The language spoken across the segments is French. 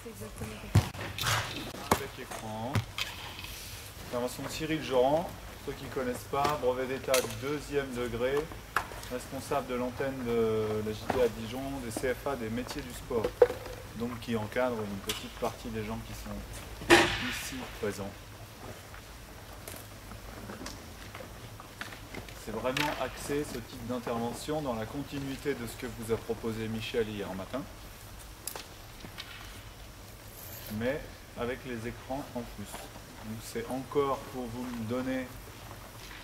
c'est exactement avec écran. Intervention de Cyril Joran, ceux qui ne connaissent pas, brevet d'État 2e degré, responsable de l'antenne de la JT à Dijon, des CFA des métiers du sport, donc qui encadre une petite partie des gens qui sont ici présents. C'est vraiment axé ce type d'intervention dans la continuité de ce que vous a proposé Michel hier matin, mais avec les écrans en plus. Donc c'est encore pour vous donner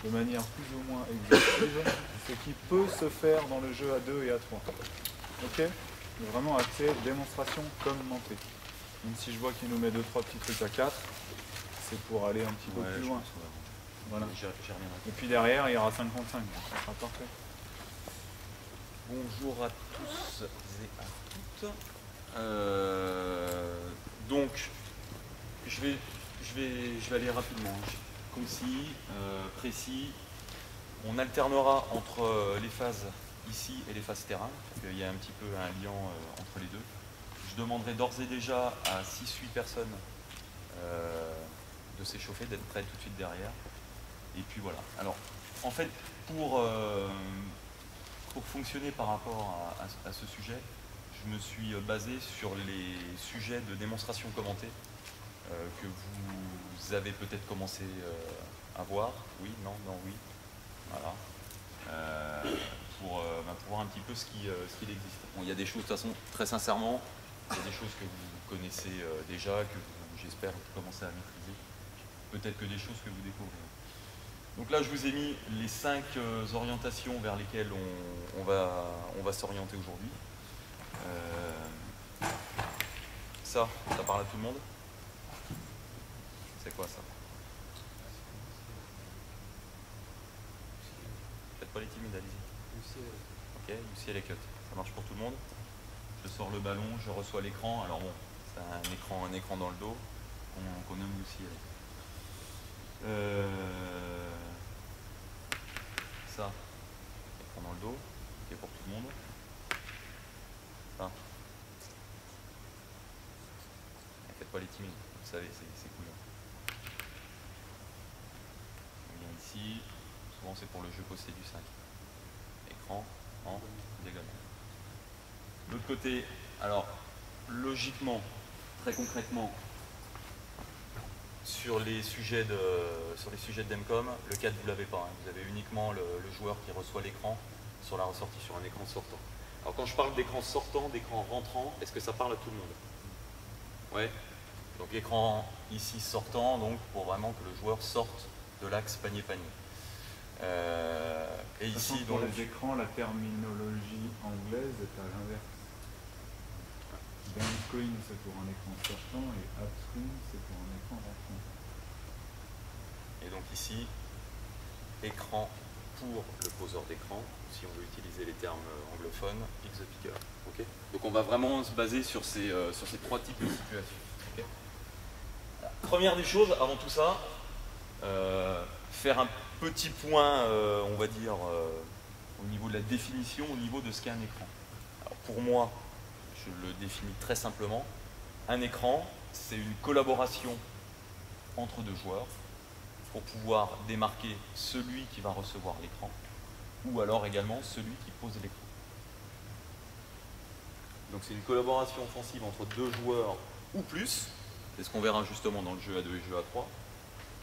de manière plus ou moins exhaustive ce qui peut se faire dans le jeu à 2 et à 3. Ok? Vraiment axé démonstration commentée. Même si je vois qu'il nous met 2-3 petits trucs à 4, c'est pour aller un petit peu plus loin. Voilà. Et puis derrière, il y aura 5 contre 5, ça sera parfait. Bonjour à tous et à toutes. Donc, je vais aller rapidement, concis, précis. On alternera entre les phases ici et les phases terrain, parce qu'il y a un petit peu un lien entre les deux. Je demanderai d'ores et déjà à 6-8 personnes de s'échauffer, d'être prêts tout de suite derrière. Et puis voilà. Alors, en fait, pour fonctionner par rapport à ce sujet, je me suis basé sur les sujets de démonstration commentée que vous avez peut-être commencé à voir. Oui, non, non, oui. Voilà. Pour voir un petit peu ce qu'il existe. Bon, il y a des choses, de toute façon, très sincèrement, il y a des choses que vous connaissez déjà, que j'espère commencer à maîtriser. Peut-être que des choses que vous découvrez. Donc là, je vous ai mis les 5 orientations vers lesquelles on va s'orienter aujourd'hui. Ça parle à tout le monde? C'est quoi ça? Faites pas les timides, allez-y. Ok, Lucie et les cuts. Ça marche pour tout le monde? Je sors le ballon, je reçois l'écran. Alors bon, c'est un écran dans le dos qu'on nomme Lucie. Ça, écran dans le dos, ok pour tout le monde. Ça. Faites pas les timides, vous savez, c'est couillant. On vient ici, souvent c'est pour le jeu posté du 5. Écran en diagonale. De l'autre côté, alors logiquement, très concrètement, sur les sujets de DEMCOM, le cadre vous l'avez pas. Hein. Vous avez uniquement le joueur qui reçoit l'écran sur la ressortie, sur un écran sortant. Alors quand je parle d'écran sortant, d'écran rentrant, est-ce que ça parle à tout le monde? Ouais. Donc écran ici sortant, donc pour vraiment que le joueur sorte de l'axe panier-panier. Et ici, pour donc, les écrans, la terminologie anglaise est à l'inverse. Downscreen, c'est pour un écran sortant, et upscreen, c'est pour un écran rentrant. Et donc ici, écran pour le poseur d'écran, si on veut utiliser les termes anglophones, pick the picker. Okay, donc on va vraiment se baser sur ces 3 types de situations. Okay. Première des choses, avant tout ça, faire un petit point, on va dire, au niveau de la définition, au niveau de ce qu'est un écran. Alors pour moi, je le définis très simplement. Un écran, c'est une collaboration entre 2 joueurs pour pouvoir démarquer celui qui va recevoir l'écran ou alors également celui qui pose l'écran. Donc c'est une collaboration offensive entre 2 joueurs ou plus, c'est ce qu'on verra justement dans le jeu à 2 et le jeu à 3,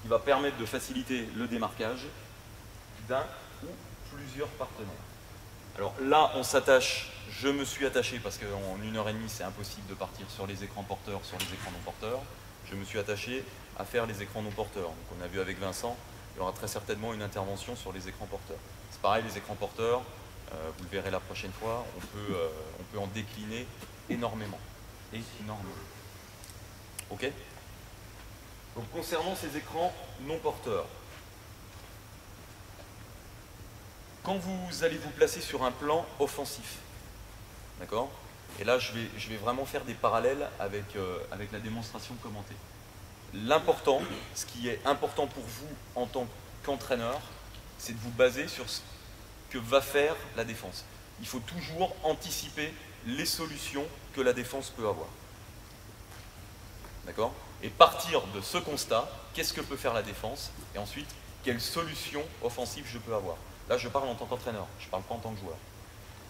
qui va permettre de faciliter le démarquage d'un ou plusieurs partenaires. Alors là, on s'attache, je me suis attaché parce qu'en 1h30, c'est impossible de partir sur les écrans porteurs, sur les écrans non porteurs. Je me suis attaché à faire les écrans non porteurs. Donc on a vu avec Vincent, il y aura très certainement une intervention sur les écrans porteurs. C'est pareil, les écrans porteurs, vous le verrez la prochaine fois, on peut en décliner énormément. Énormément. Ok? Donc concernant ces écrans non porteurs, quand vous allez vous placer sur un plan offensif, d'accord? Et là, je vais vraiment faire des parallèles avec la démonstration commentée. L'important, ce qui est important pour vous en tant qu'entraîneur, c'est de vous baser sur ce que va faire la défense. Il faut toujours anticiper les solutions que la défense peut avoir. D'accord? Et partir de ce constat, qu'est-ce que peut faire la défense? Et ensuite, quelle solution offensive je peux avoir? Là, je parle en tant qu'entraîneur, je ne parle pas en tant que joueur.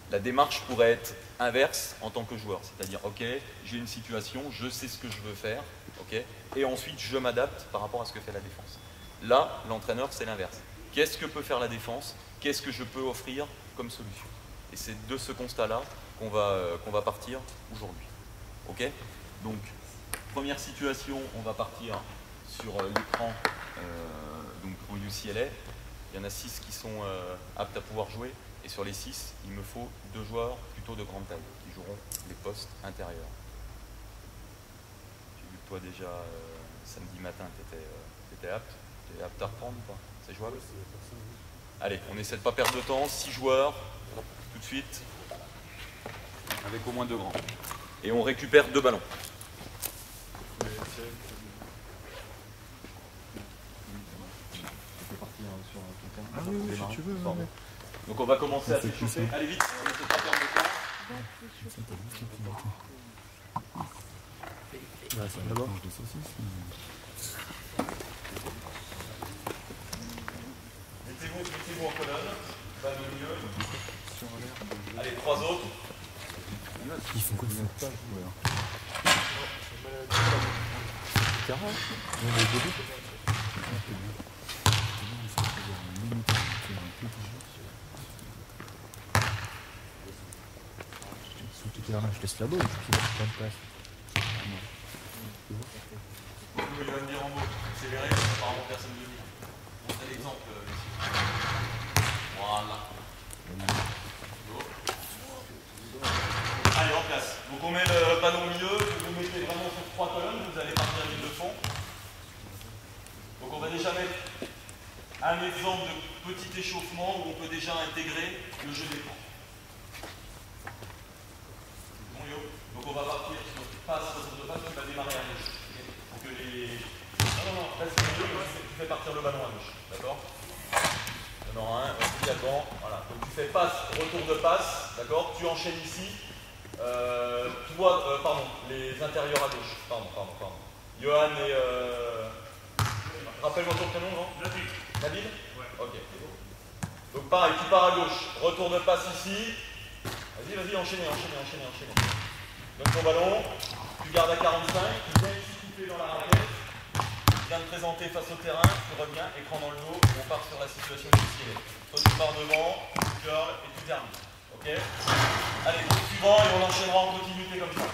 La démarche pourrait être inverse en tant que joueur, c'est-à-dire, ok, j'ai une situation, je sais ce que je veux faire, ok, et ensuite je m'adapte par rapport à ce que fait la défense. Là, l'entraîneur, c'est l'inverse. Qu'est-ce que peut faire la défense? Qu'est-ce que je peux offrir comme solution? Et c'est de ce constat-là qu'on va partir aujourd'hui. Ok? Donc, première situation, on va partir sur l'écran donc en UCLA. Il y en a 6 qui sont aptes à pouvoir jouer. Et sur les 6, il me faut 2 joueurs plutôt de grande taille qui joueront les postes intérieurs. J'ai vu que toi déjà, samedi matin, tu étais apte. Tu es apte à reprendre ou pas? C'est jouable? Allez, on essaie de ne pas perdre de temps. 6 joueurs, tout de suite, avec au moins 2 grands. Et on récupère 2 ballons. Ah oui, oui, si tu veux. Pardon. Donc on va commencer à s'échauffer. Allez vite, on essaie de pas perdre de temps. D'abord. Mettez-vous en colonne. Pas de milieu. Allez, 3 autres. Ils font quoi ça? Je laisse la balle, je ne pas de place. Il va venir en haut. Accélérez, apparemment personne ne vient. Montrez l'exemple, messieurs. Voilà. Allez, en place. Donc on met le panneau au milieu, vous mettez vraiment sur 3 colonnes, vous allez partir à l'île de fond. Donc on va déjà mettre un exemple de petit échauffement où on peut déjà intégrer le jeu d'écran. Bon yo. Donc on va partir sur passe, retour de passe, tu vas démarrer à gauche. Pour que les... Non, reste au milieu, tu fais partir le ballon à gauche. D'accord? Il y en aura un, également. Voilà. Donc tu fais passe, retour de passe, d'accord? Tu enchaînes ici. Tu vois, pardon, les intérieurs à gauche. Pardon. Johan et... Rappelle-moi ton prénom, non? Nabil? Ouais. Ok. Donc pareil, tu pars à gauche, retour de passe ici. Vas-y, enchaînez. Donne ton ballon, tu gardes à 45, tu viens ici couper dans la raquette, tu viens te présenter face au terrain, tu reviens, écran dans le dos, on part sur la situation difficile. Toi tu pars devant, tu curls et tu termines. Ok? Allez, groupe suivant et on enchaînera en continuité comme ça.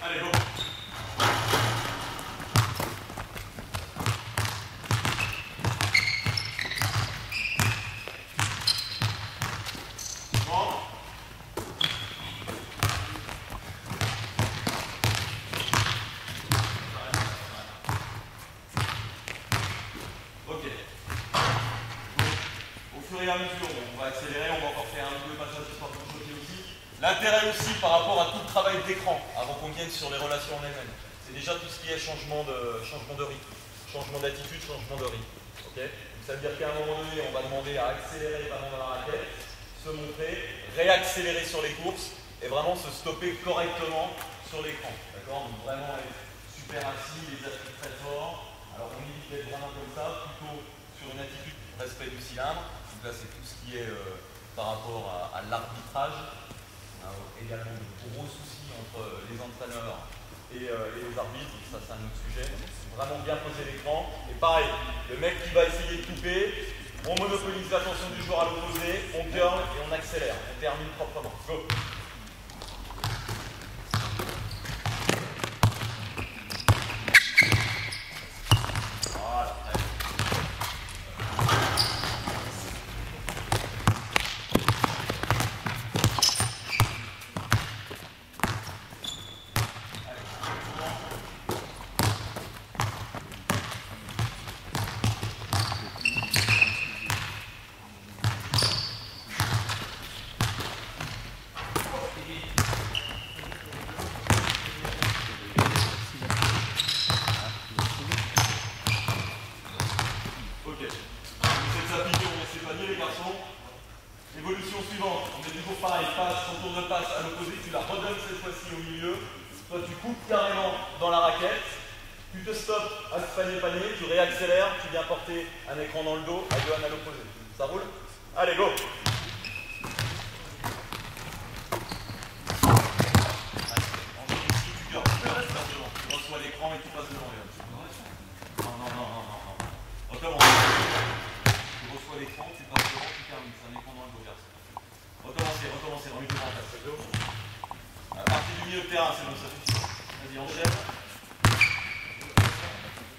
Allez, go! On va accélérer, on va encore faire un peu de passage histoire de choquer aussi. L'intérêt aussi par rapport à tout le travail d'écran, avant qu'on vienne sur les relations en elles-mêmes, c'est déjà tout ce qui est changement de rythme, changement d'attitude, changement de rythme. Okay? Donc ça veut dire qu'à un moment donné, on va demander à accélérer les ballons dans la raquette, se montrer, réaccélérer sur les courses et vraiment se stopper correctement sur l'écran. D'accord? Donc vraiment être super assis, les appuis très forts. Alors on évite d'être vraiment comme ça, plutôt sur une attitude respect du cylindre. Donc là, c'est tout ce qui est par rapport à l'arbitrage. On a également de gros soucis entre les entraîneurs et les arbitres. Donc ça, c'est un autre sujet. Vraiment bien poser l'écran. Et pareil, le mec qui va essayer de couper, on monopolise l'attention du joueur à l'opposé, on curl et on accélère. On termine proprement. Go! ici au milieu, toi tu coupes carrément dans la raquette, tu te stoppes à ce panier, tu réaccélères, tu viens porter un écran dans le dos à Johan à l'opposé. Ça roule? Allez, go! Tu reçois l'écran et tu passes devant. Non. Recommence. Tu reçois l'écran, tu passes devant, tu termines. C'est un écran dans le dos, garçon. Recommencez, remettez en place. À partir du milieu de terrain, c'est bon, ça suffit. Vas-y, enchaîne.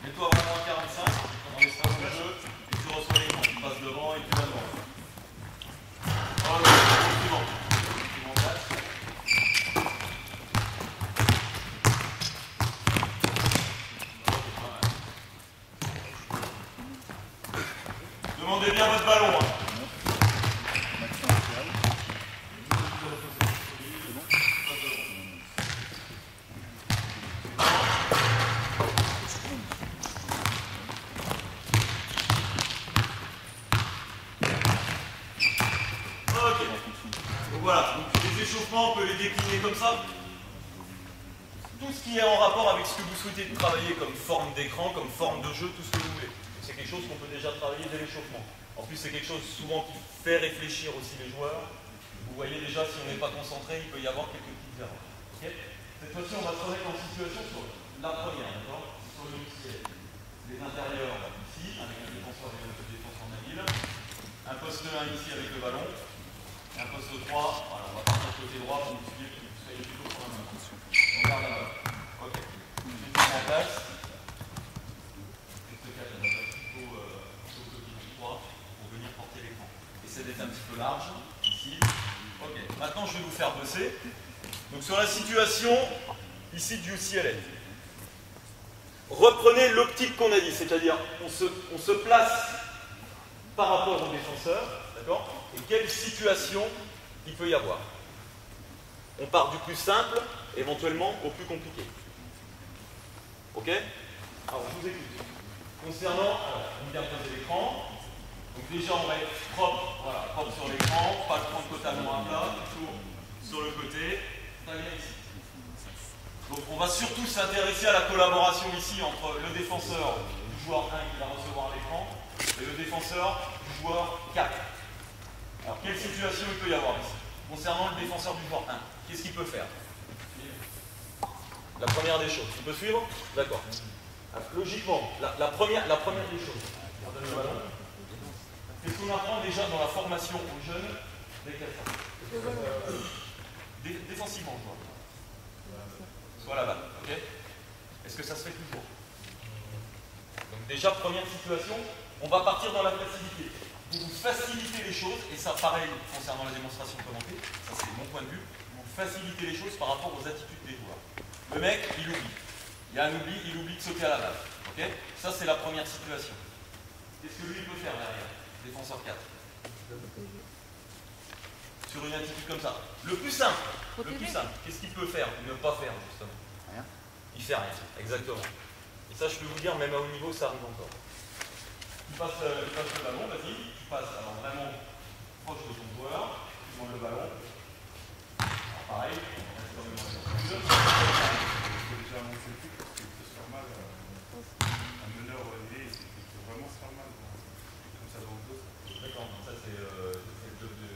Mets-toi vraiment à 45 dans l'espace de jeu et tu reçois l'écran. Tu passes devant et tu vas devant. Oh, suivant. Suivant place. Demandez bien votre ballon. Hein. Ok. Donc voilà, donc les échauffements, on peut les décliner comme ça. Tout ce qui est en rapport avec ce que vous souhaitez travailler comme forme d'écran, comme forme de jeu, tout ce que vous voulez. C'est quelque chose qu'on peut déjà travailler dès l'échauffement. En plus, c'est quelque chose souvent qui fait réfléchir aussi les joueurs. Vous voyez déjà, si on n'est pas concentré, il peut y avoir quelques petites erreurs. Okay. Cette fois-ci, on va se remettre en situation sur la première, d'accord? Sur le ciel. Les intérieurs ici, avec un défenseur et un défenseur mobile. Un poste 1 ici avec le ballon. Un poste 3, voilà, on va partir côté droit pour que vous soyez plutôt sur la main. On regarde la balle. Ok. Je mets en place. Pour venir porter l'écran. Essayez d'être un petit peu large, ici. Ok, maintenant je vais vous faire bosser. Donc sur la situation, ici du UCLA. Reprenez l'optique qu'on a dit, c'est-à-dire on se place par rapport au défenseur, d'accord? Et quelle situation il peut y avoir? On part du plus simple, éventuellement, au plus compliqué. Ok? Alors je vous écoute. Concernant, on vient poser l'écran. Donc déjà on va être propre, voilà, propre sur l'écran, pas le prendre totalement à plat, toujours sur le côté. Très bien ici. Donc on va surtout s'intéresser à la collaboration ici entre le défenseur du joueur 1 qui va recevoir l'écran et le défenseur du joueur 4. Alors quelle situation il peut y avoir ici? Concernant le défenseur du joueur 1, qu'est-ce qu'il peut faire? La première des choses, tu peux suivre? D'accord. Logiquement, la première des choses, on donne le ballon. Qu'est-ce qu'on apprend déjà dans la formation aux jeunes des 4 ans? Défensivement, je vois. Soit la balle, ok? Est-ce que ça se fait toujours? Donc déjà, première situation, on va partir dans la facilité. Vous facilitez les choses, et ça pareil concernant la démonstration commentée, ça c'est mon point de vue, vous facilitez les choses par rapport aux attitudes des joueurs. Le mec, il oublie. Il y a un oubli, il oublie de sauter à la balle. Okay, ça c'est la première situation. Qu'est-ce que lui peut faire derrière? Défenseur 4. Sur une attitude comme ça. Le plus simple, qu'est-ce qu'il peut faire? Ne pas faire justement. Rien. Il fait rien, exactement. Et ça je peux vous dire, même à haut niveau, ça arrive encore. Tu passes le ballon, vas-y, tu passes alors vraiment proche de ton joueur, tu demandes le ballon. Alors pareil, on reste dans le déjà annoncé le truc parce qu'il peut se faire mal. Un meneur élevé, il peut vraiment se faire mal. Comme ça dans le dos. D'accord, ça c'est le job du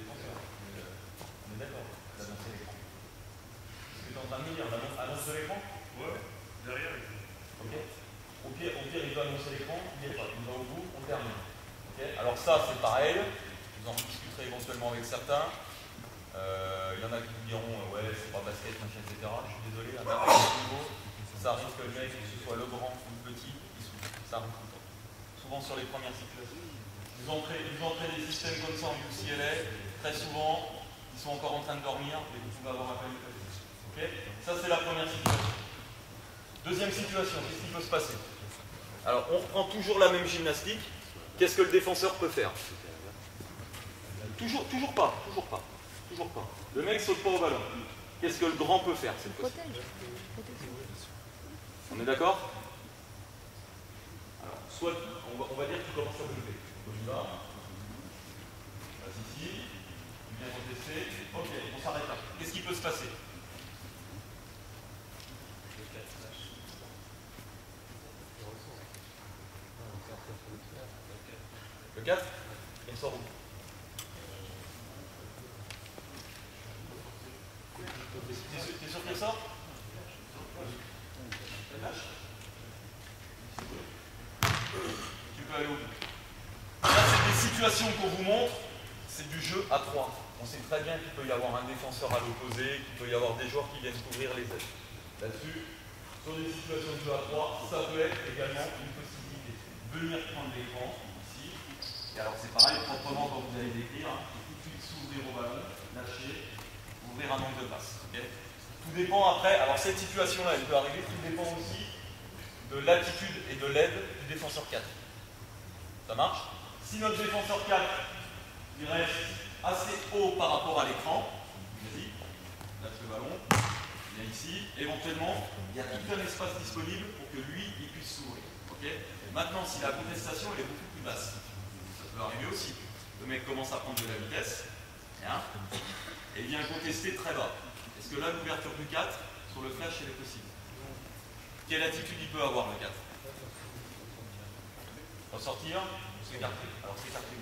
défenseur. On est d'accord, d'annoncer l'écran. Est-ce que tu es en train de me dire, annonce de l'écran? Ouais, derrière il peut. Ok. Au pire, il doit annoncer l'écran, il n'est pas. Il va au bout, on termine. Okay. Alors ça c'est pareil, vous en discuterez éventuellement avec certains. Il y en a qui vous diront ouais c'est pas basket, machin, etc. Je suis désolé, à n'importe quel niveau, ça arrive que le mec, que ce soit le grand ou le petit, il souffre. Ça arrive tout le temps. Souvent sur les premières situations. Ils entrez des systèmes comme ça en UCLA, très souvent, ils sont encore en train de dormir et vous pouvez avoir un panique. Ok. Ça c'est la première situation. Deuxième situation, qu'est-ce qui peut se passer? Alors on reprend toujours la même gymnastique. Qu'est-ce que le défenseur peut faire? Toujours pas. Le mec saute pas au ballon. Qu'est-ce que le grand peut faire cette fois-ci? On est d'accord? Alors, soit on va dire que tu commences à te lever. On y va. Vas-y ici. Tu viens contester. Ok, on s'arrête là. Qu'est-ce qui peut se passer? 4, il sort où? T'es sûr qu'elle sort? Elle lâche? Tu peux aller au bout. Là, c'est des situations qu'on vous montre, c'est du jeu à 3. On sait très bien qu'il peut y avoir un défenseur à l'opposé, qu'il peut y avoir des joueurs qui viennent couvrir les ailes. Là-dessus, sur des situations de jeu à 3, ça peut être également une possibilité. Venir prendre l'écran, ici. Et alors c'est pareil, proprement quand vous allez décrire, hein, tout de suite s'ouvrir au ballon, lâcher, ouvrir un angle de passe. Okay, tout dépend après, alors cette situation-là, elle peut arriver, tout dépend aussi de l'attitude et de l'aide du défenseur 4. Ça marche? Si notre défenseur 4, il reste assez haut par rapport à l'écran, vas-y, lâche le ballon, il y a ici, éventuellement, il y a tout un espace disponible pour que lui, il puisse s'ouvrir. Okay, maintenant, si la contestation elle est beaucoup plus basse, ça peut arriver aussi. Le mec commence à prendre de la vitesse, hein, et il vient contester très bas. Est-ce que là, l'ouverture du 4, sur le flash, elle est possible? Quelle attitude il peut avoir, le 4? Ressortir, s'écarter. Alors, s'écarter.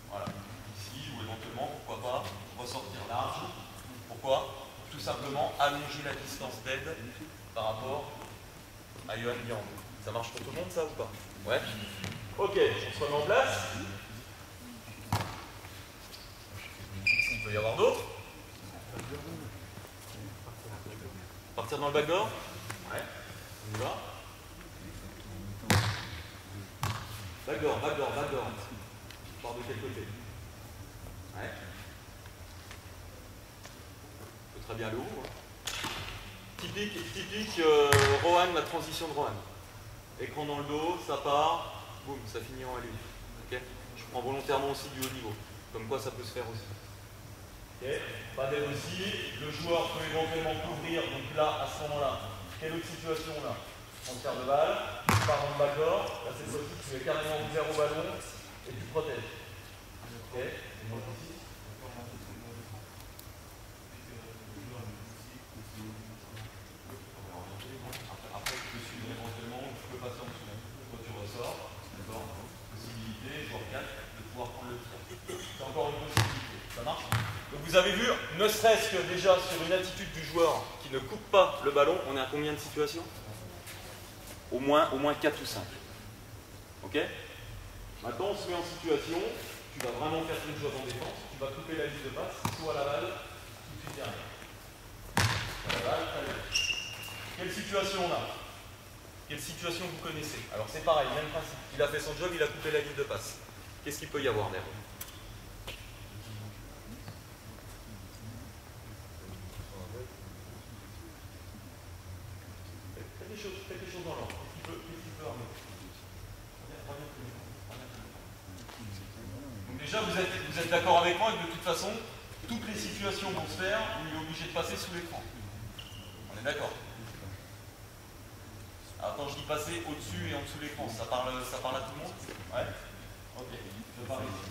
Voilà. Ici, ou éventuellement, pourquoi pas, ressortir large. Pourquoi? Tout simplement allonger la distance d'aide par rapport à Johan Mirand. Ça marche pour tout le monde, ça, ou pas? Ouais. Ok, on se remet en place. Il peut y avoir d'autres. Partir dans le backdoor. Ouais, on y va. Backdoor, backdoor, backdoor. Je pars de quel côté? Ouais. On peut très bien aller où, hein. Typique Rohan, la transition de Rohan. Écran dans le dos, ça part, boum, ça finit en LU. Okay, je prends volontairement aussi du haut niveau. Comme quoi ça peut se faire aussi. Okay, pas d'aide aussi. Le joueur peut éventuellement couvrir. Donc là, à ce moment-là, quelle autre situation là? Transfert de balle, tu pars dans le backdoor. Là, cette fois-ci, tu es carrément ouvert au ballon et tu protèges. Ok, et donc ici. Après, tu peux suivre éventuellement, tu peux passer en dessous. Toi, tu ressors. D'accord. Possibilité, joueur 4, de pouvoir prendre le tir. C'est encore une possibilité. Ça marche? Donc vous avez vu, ne serait-ce que déjà sur une attitude du joueur qui ne coupe pas le ballon, on est à combien de situations? Au moins 4 ou 5. Ok? Maintenant, on se met en situation, tu vas vraiment faire une chose en défense, tu vas couper la ligne de passe, soit la balle, tout de suite derrière. La balle, allez. Quelle situation on a? Quelle situation vous connaissez? Alors c'est pareil, même principe. Il a fait son job, il a coupé la ligne de passe. Qu'est-ce qu'il peut y avoir derrière? Faites les choses dans l'ordre. Qu'est-ce qu'il peut armer? Donc déjà, vous êtes d'accord avec moi que de toute façon, toutes les situations vont se faire où il est obligé de passer sous l'écran. On est d'accord? Alors quand je dis passer au-dessus et en dessous de l'écran, ça parle à tout le monde? Ouais? Ok, je parle ici.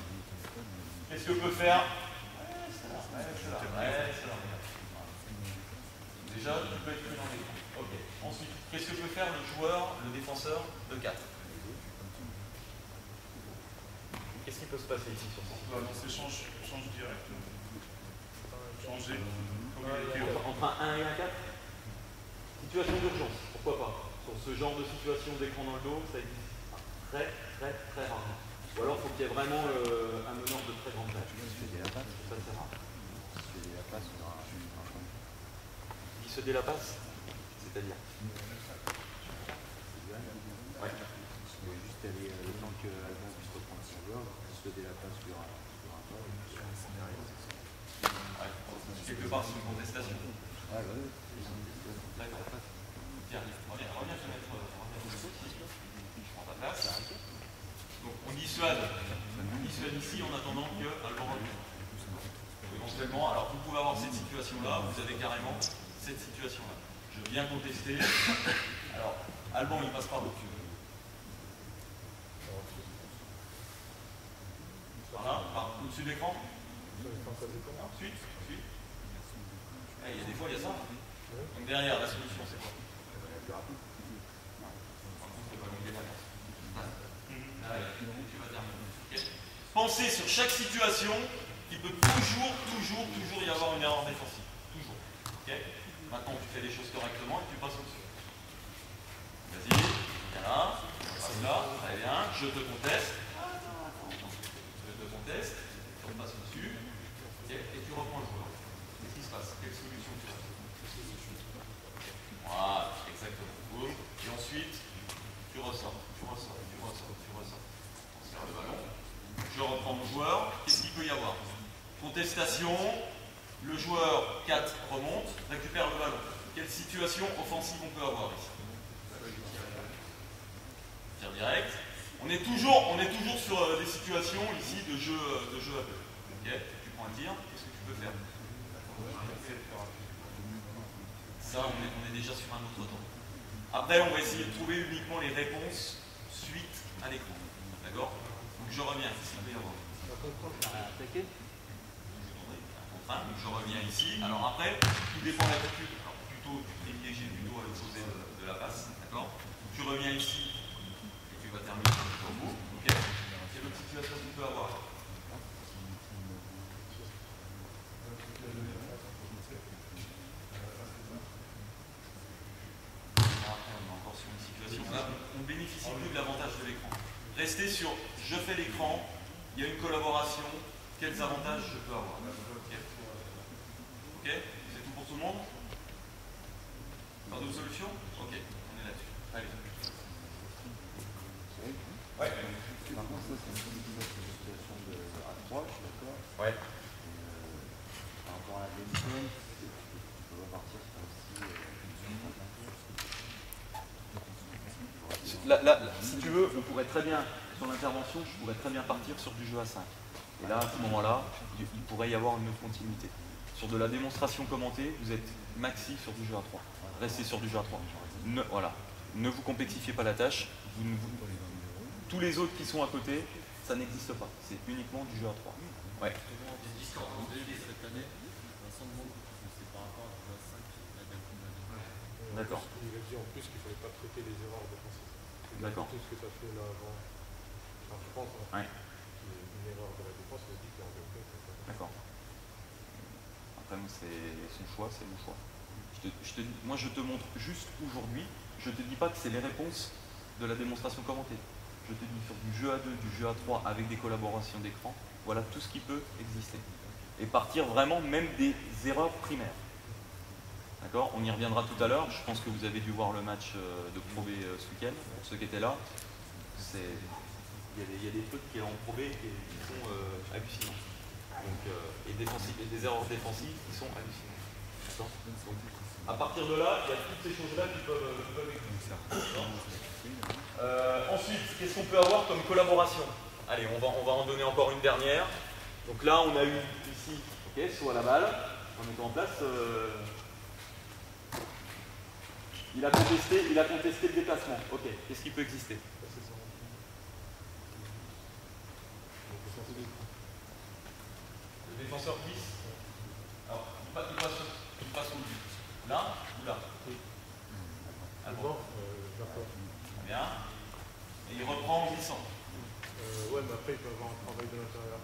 Qu'est-ce que peut faire? Ouais, c'est là. Déjà, tu peux être pris dans l'écran. Ok. Ensuite, qu'est-ce que peut faire le joueur, le défenseur de 4? Qu'est-ce qui peut se passer ici sur ça? On peut avancer, change direct. Changer. Entre un 1 et un 4? Situation d'urgence, pourquoi pas? Sur ce genre de situation d'écran dans le dos, ça existe très rarement. Ou alors, il faut qu'il y ait vraiment un meneur de très grande taille. Ça, c'est rare. Dissuader la passe? C'est-à-dire? Ouais. Juste aller le temps que Albin puisse reprendre son joueur, dissuader la passe sur un bord. Quelque part, c'est une contestation. Ouais. D'accord. Tiens, reviens te mettre. Je prends ta place. Donc, on dissuade ici en attendant que Alban revienne. Éventuellement, alors vous pouvez avoir cette situation-là, vous avez carrément cette situation-là. Je viens contester. Alors, Alban, il passe par où? Par là, au-dessus de l'écran. Ensuite. Il y a des fois, il y a ça. Donc derrière, la solution, c'est quoi? et tu vas terminer. Okay. Pensez sur chaque situation qu'il peut toujours y avoir une erreur défensive. Toujours. Okay. Maintenant, tu fais les choses correctement et tu passes au-dessus. Vas-y, viens là, passe là, très bien, je te conteste. Tu repasses au-dessus, okay. Et tu reprends le joueur. Qu'est-ce qui se passe? Quelle solution tu as? Voilà, exactement. Boum. Et ensuite, tu ressors. On serre le ballon. Je reprends mon joueur. Qu'est-ce qu'il peut y avoir? Contestation. Le joueur 4 remonte, récupère le ballon. Quelle situation offensive on peut avoir ici? Tir direct. On est toujours sur des situations ici de jeu à deux. Okay. Tu prends un tir, qu'est-ce que tu peux faire? Ça, on est déjà sur un autre temps. Après, on va essayer de trouver uniquement les réponses suite à l'écran. D'accord? Donc je reviens. Qu'est-ce qu'il peut y avoir? Attaquer. Donc je reviens ici. Alors après, tout dépend de l'attitude. Alors plutôt, tu privilégies plutôt à l'opposé de la passe. D'accord? Tu reviens ici et tu vas terminer sur le combo. Ok? Quelle autre situation tu peux avoir? Encore sur une situation. Là, on bénéficie plus de l'avantage de l'écran. Restez sur je fais l'écran, il y a une collaboration, quels avantages je peux avoir. Ok? C'est tout pour tout le monde? Pas d'autres solutions? Ok, on est là-dessus. Allez. Ouais. Par contre, ça, c'est une situation de A3, je suis d'accord. Ouais. Par rapport à la demi-zone, tu peux repartir sur aussi Là, si tu veux, on pourrait très bien, sur l'intervention, je pourrais très bien partir sur du jeu à 5. Et là, à ce moment-là, il pourrait y avoir une autre continuité. Sur de la démonstration commentée, vous êtes maxi sur du jeu à 3. Restez sur du jeu à 3. Voilà. Ne vous complexifiez pas la tâche. Tous les autres qui sont à côté, ça n'existe pas. C'est uniquement du jeu à 3. Ouais. D'accord. Il a dit en plus qu'il ne fallait pas traiter les erreurs défensives. D'accord. Tout ce que tu as fait là avant. Enfin, je pense, hein, Ouais. une erreur de la défense, il a dit qu'il en avait fait. D'accord. Après, c'est son choix, c'est mon choix. Moi, je te montre juste aujourd'hui, je ne te dis pas que c'est les réponses de la démonstration commentée. Je te dis sur du jeu à 2, du jeu à 3 avec des collaborations d'écran, voilà tout ce qui peut exister. Et partir vraiment même des erreurs primaires. D'accord? On y reviendra tout à l'heure. Je pense que vous avez dû voir le match de Pro B ce week-end, pour ceux qui étaient là. Il y a des trucs qui ont Pro B qui sont hallucinants. Donc, et des erreurs défensives qui sont hallucinantes. Donc, à partir de là, il y a toutes ces choses-là qui peuvent exister. Ensuite, qu'est-ce qu'on peut avoir comme collaboration? Allez, on va en donner encore une dernière. Donc là, on a eu ici, ok, saut à la balle, en mettant en place. Il a contesté le déplacement. Ok, qu'est-ce qui peut exister? Le défenseur glisse. Alors, il passe au but. Là ou là? Allemand. Bien. Et il reprend en glissant. Ouais, mais après, il peut avoir un travail de l'intérieur.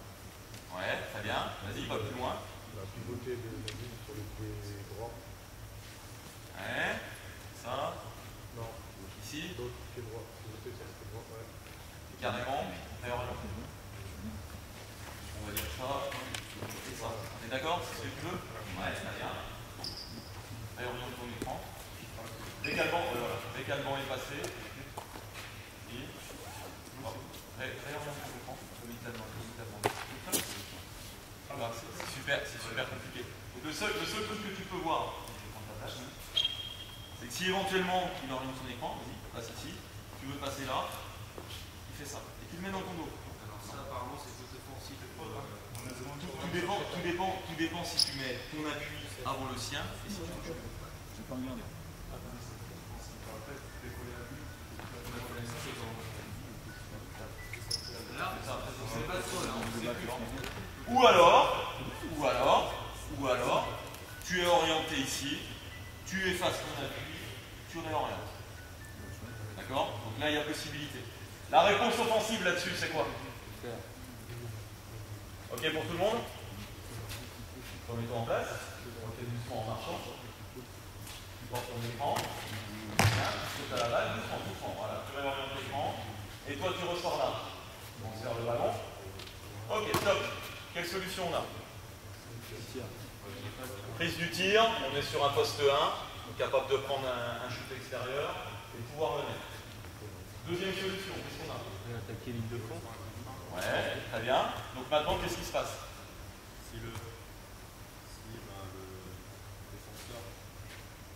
Ouais, très bien. Vas-y, pas plus loin. Il va pivoter de la ligne sur le pied droit. Ouais. Ça. Non. Ici. L'autre pied droit. Pivoter sur le pied droit, ouais. Carrément. Réorienter. On va dire ça. Et ça. On est d'accord? C'est ce que tu veux? Ouais, très bien. Réoriente ton écran. Dès qu'un banc est passé. Et. Réoriente ton écran. C'est super compliqué. Donc le seul truc que tu peux voir, c'est que si éventuellement il oriente son écran, vas-y, passe ici, tu veux passer là, il fait ça. Et tu le mets dans ton dos. Alors ça apparemment c'est côté offensif. Tout dépend si tu mets ton appui avant le sien et si tu touches. Je peux regarder. Ou alors, tu es orienté ici, tu effaces ton appui, tu réorientes. D'accord? Donc là, il y a possibilité. La réponse offensive là-dessus, c'est quoi? Ok pour tout le monde? Remets-toi en place. Ok, doucement en marchant. Tu portes ton écran. Bien, tu sautes à la balle, doucement, doucement. Voilà, tu réorientes l'écran. Et toi, tu ressors là. On serre le ballon. Ok, top. Quelle solution on a? Prise du tir. On est sur un poste 1. Donc capable de prendre un shoot extérieur et pouvoir le mettre. Deuxième solution, qu'est-ce qu'on a? Attaquer ligne de fond. Ouais, très bien. Donc maintenant, qu'est-ce qui se passe? Si le défenseur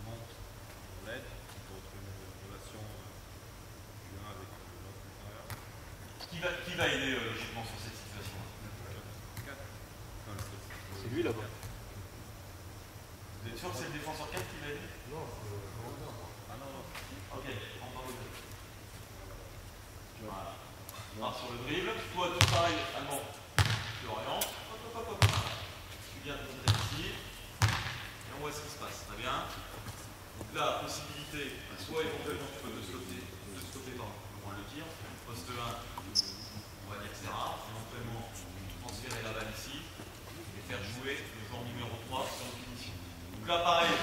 monte en l'aide, pour une relation du 1 avec l'autre intérieur. Qui va aider logiquement sur cette situation? C'est lui là-bas. Vous êtes sûr que c'est le défenseur 4 qui va aider? Non, ah non, non. Ok, on parle le dribble. Voilà. On part sur le dribble. Toi, tout pareil, allemand. Tu orientes. Hop, hop, hop, hop. Tu viens de tirer ici. Et on voit ce qui se passe. Très bien. Donc là, possibilité, soit éventuellement tu peux te stopper par le tir. Poste 1, on va dire que c'est rare. Éventuellement, transférer la balle ici et faire jouer le joueur numéro 3 sur une finition. Donc là, pareil.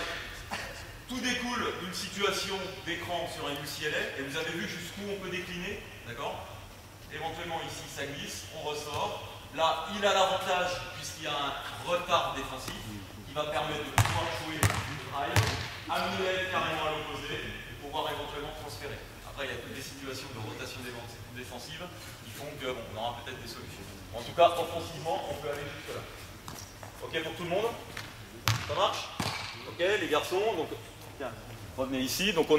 Tout découle d'une situation d'écran sur un UCLA et vous avez vu jusqu'où on peut décliner, d'accord? Éventuellement ici ça glisse, on ressort. Là il a l'avantage puisqu'il y a un retard défensif qui va permettre de pouvoir jouer le drive, amener l'aile carrément à l'opposé et pouvoir éventuellement transférer. Après il y a toutes des situations de rotation défensive qui font que bon, on aura peut-être des solutions. En tout cas offensivement on peut aller jusque là. Ok pour tout le monde? Ça marche? Ok les garçons, donc tiens, revenez ici. Donc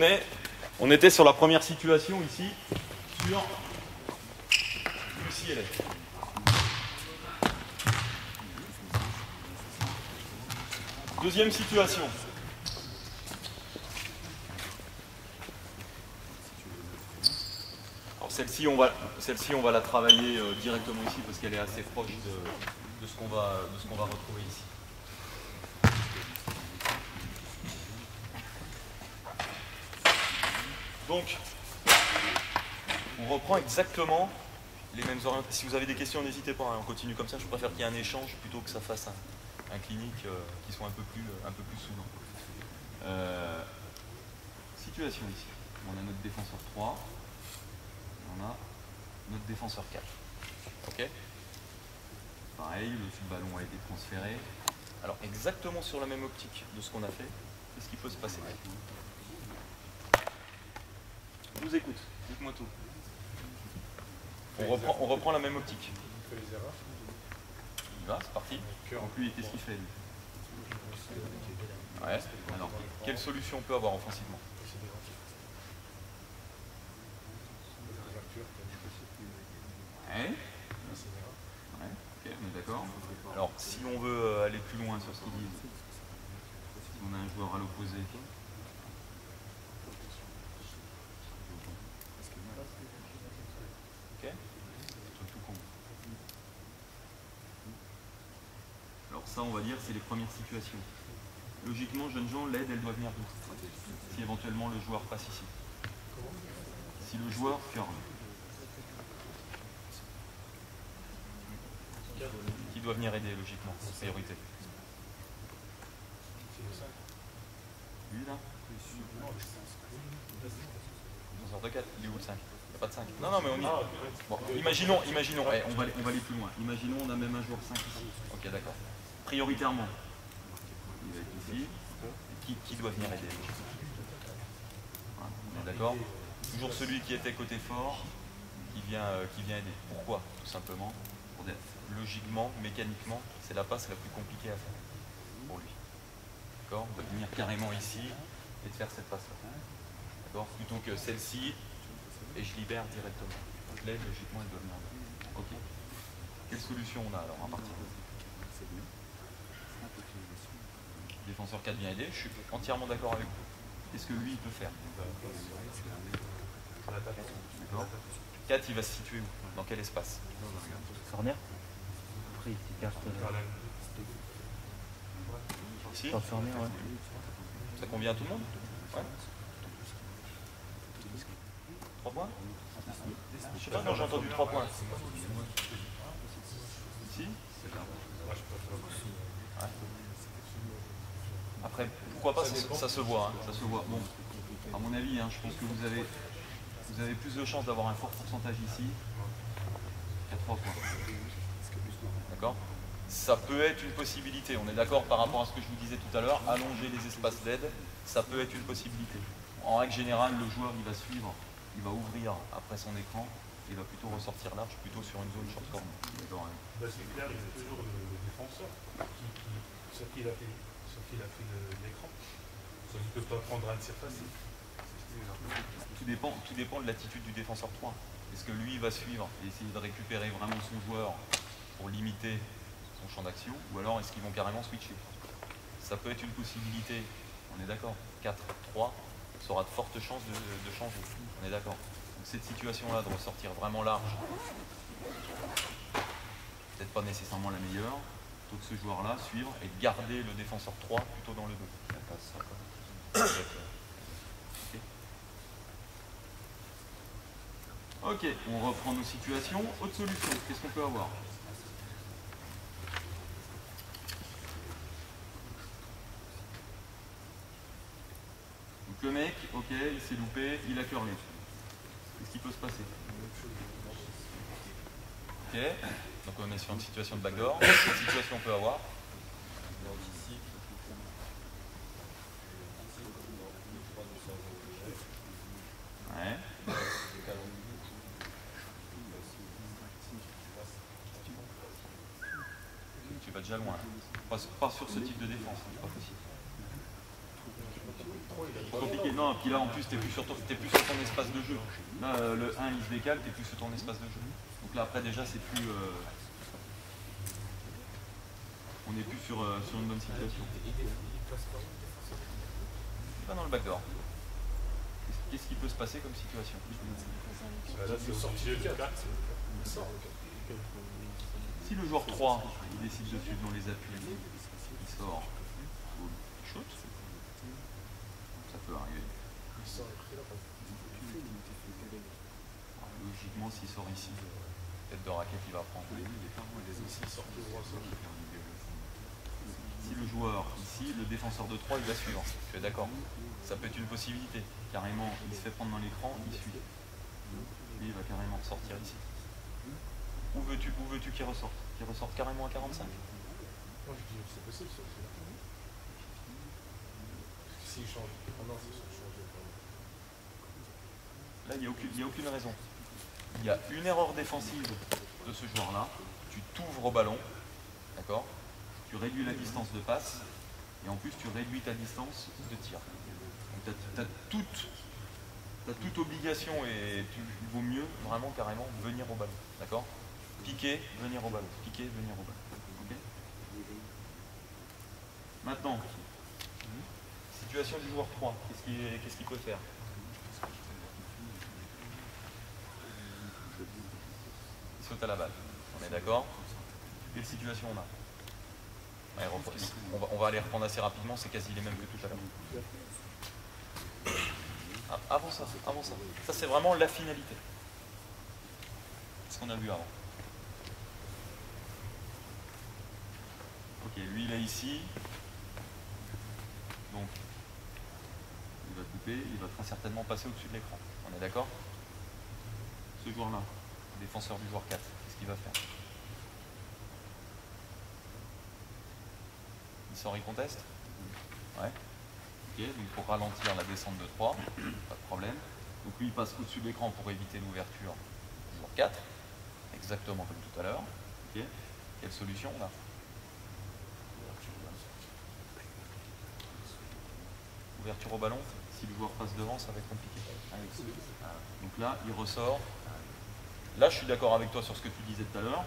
on était sur la première situation ici, sur UCLA. Deuxième situation. Alors celle-ci on va la travailler directement ici parce qu'elle est assez proche de ce qu'on va retrouver ici. Donc, on reprend exactement les mêmes orientations. Si vous avez des questions, n'hésitez pas, hein, on continue comme ça. Je préfère qu'il y ait un échange plutôt que ça fasse un clinique qui soit un peu plus souvent. Situation ici. On a notre défenseur 3. On a notre défenseur 4. Ok? Pareil, le ballon a été transféré. Alors, exactement sur la même optique de ce qu'on a fait, qu'est-ce qui peut se passer? Je vous écoute, dites-moi tout. On reprend la même optique. Il fait les erreurs. Il va, c'est parti. Donc lui, qu'est-ce qu'il fait lui? Ouais, alors, quelle solution on peut avoir offensivement? Ouais. Ouais, ok, on est d'accord. Alors, si on veut aller plus loin sur ce qu'ils disent, si on a un joueur à l'opposé, ok, tout con. Alors ça, on va dire, c'est les premières situations. Logiquement, jeunes gens, l'aide, elle doit venir d'où? Si éventuellement le joueur passe ici. Si le joueur curve. Qui doit venir aider logiquement, en priorité? Lui là? On sort de 4, il est où le 5? Il n'y a pas de 5. Non, non, mais on y est. Bon, imaginons, ouais, on va aller plus loin. Imaginons on a même un joueur 5 ici. Ok, d'accord. Prioritairement, il va être ici. Qui doit venir aider? Voilà, on est d'accord? Toujours celui qui était côté fort, qui vient aider. Pourquoi? Tout simplement, pour dire, logiquement, mécaniquement, c'est la passe la plus compliquée à faire pour lui. D'accord? On va venir carrément ici et de faire cette passe-là. D'accord? Plutôt que celle-ci, et je libère directement. Donc l'aide, logiquement, elle doit venir là. Ok. Quelle solution on a alors à partir de là? Défenseur 4 vient aider, je suis entièrement d'accord avec vous. Qu'est-ce que lui il peut faire? D'accord. 4 il va se situer où? Dans quel espace? Sornière. Après il s'écarte. Ici? Sornière, ouais. Ça convient à tout le monde? Ouais. 3 points? Je sais pas, non, j'ai entendu 3 points. Si? Ouais. Après, pourquoi pas, ça se voit, hein, ça se voit. Bon, à mon avis, hein, je pense que vous avez plus de chances d'avoir un fort pourcentage ici qu'à 3 points. D'accord? Ça peut être une possibilité, on est d'accord par rapport à ce que je vous disais tout à l'heure, allonger les espaces LED, ça peut être une possibilité. En règle générale, le joueur, il va suivre, il va ouvrir après son écran, il va plutôt ressortir large, plutôt sur une zone short corner. C'est clair, il y a toujours le défenseur sur qui il a fait l'écran. Ça ne peut pas prendre un tir facile. Tout dépend de l'attitude du défenseur 3. Est-ce que lui va suivre et essayer de récupérer vraiment son joueur pour limiter son champ d'action, ou alors est-ce qu'ils vont carrément switcher? Ça peut être une possibilité, on est d'accord. 4-3, ça aura de fortes chances de changer, on est d'accord. Donc cette situation-là, de ressortir vraiment large, peut-être pas nécessairement la meilleure, plutôt que ce joueur-là, suivre et garder le défenseur 3 plutôt dans le dos. Ok, on reprend nos situations. Autre solution, qu'est-ce qu'on peut avoir? Donc le mec, ok, il s'est loupé, il a curlé. Qu'est-ce qui peut se passer? Ok, donc on est sur une situation de backdoor. Quelle situation on peut avoir? Ouais. Tu vas déjà loin. Pas sur ce type de défense, c'est pas possible. Compliqué. Non, puis là en plus, t'es plus sur ton espace de jeu. Là, le 1 il se décale, t'es plus sur ton espace de jeu. Donc là après déjà c'est plus. On n'est plus sur une bonne situation. Il va dans le backdoor. Qu'est-ce qui peut se passer comme situation? Là, c'est sorti de 4. Si le joueur 3 il décide de suivre dans les appuis, il sort, il shoot, ça peut arriver. Logiquement, s'il sort ici, tête de raquette, il va prendre. Si le joueur ici, le défenseur de 3, il va suivre. Tu es d'accord? Ça peut être une possibilité. Carrément, il se fait prendre dans l'écran, il suit. Lui, il va carrément ressortir ici. Où veux-tu qu'il ressorte? Qu'il ressorte carrément à 45? Moi, je dis c'est possible, ça. S'il change. Non, c'est changer. Là, il n'y a aucune raison. Il y a une erreur défensive de ce joueur-là. Tu t'ouvres au ballon, d'accord? Tu réduis la distance de passe, et en plus, tu réduis ta distance de tir. Donc, tu as toute obligation, et il vaut mieux, vraiment, carrément, venir au ballon, d'accord? Piquer, venir au ballon. Piquer, venir au ballon. Okay. Maintenant, situation du joueur 3, qu'est-ce qu'il peut faire? Il saute à la balle. On est d'accord? Quelle situation on a? Ouais, on va les reprendre assez rapidement, c'est quasi les mêmes que tout à l'heure. Avant ça. Ça, c'est vraiment la finalité. Ce qu'on a vu avant. Ok, lui, il est ici. Donc, il va couper, il va très certainement passer au-dessus de l'écran. On est d'accord? Ce joueur-là, défenseur du joueur 4, qu'est-ce qu'il va faire? Il sort, il conteste? Ouais. Ok, donc pour ralentir la descente de 3, pas de problème. Donc lui, il passe au-dessus de l'écran pour éviter l'ouverture du joueur 4, exactement comme tout à l'heure. Ok. Quelle solution là? Ouverture au ballon, si le joueur passe devant, ça va être compliqué. Donc là, il ressort. Là, je suis d'accord avec toi sur ce que tu disais tout à l'heure.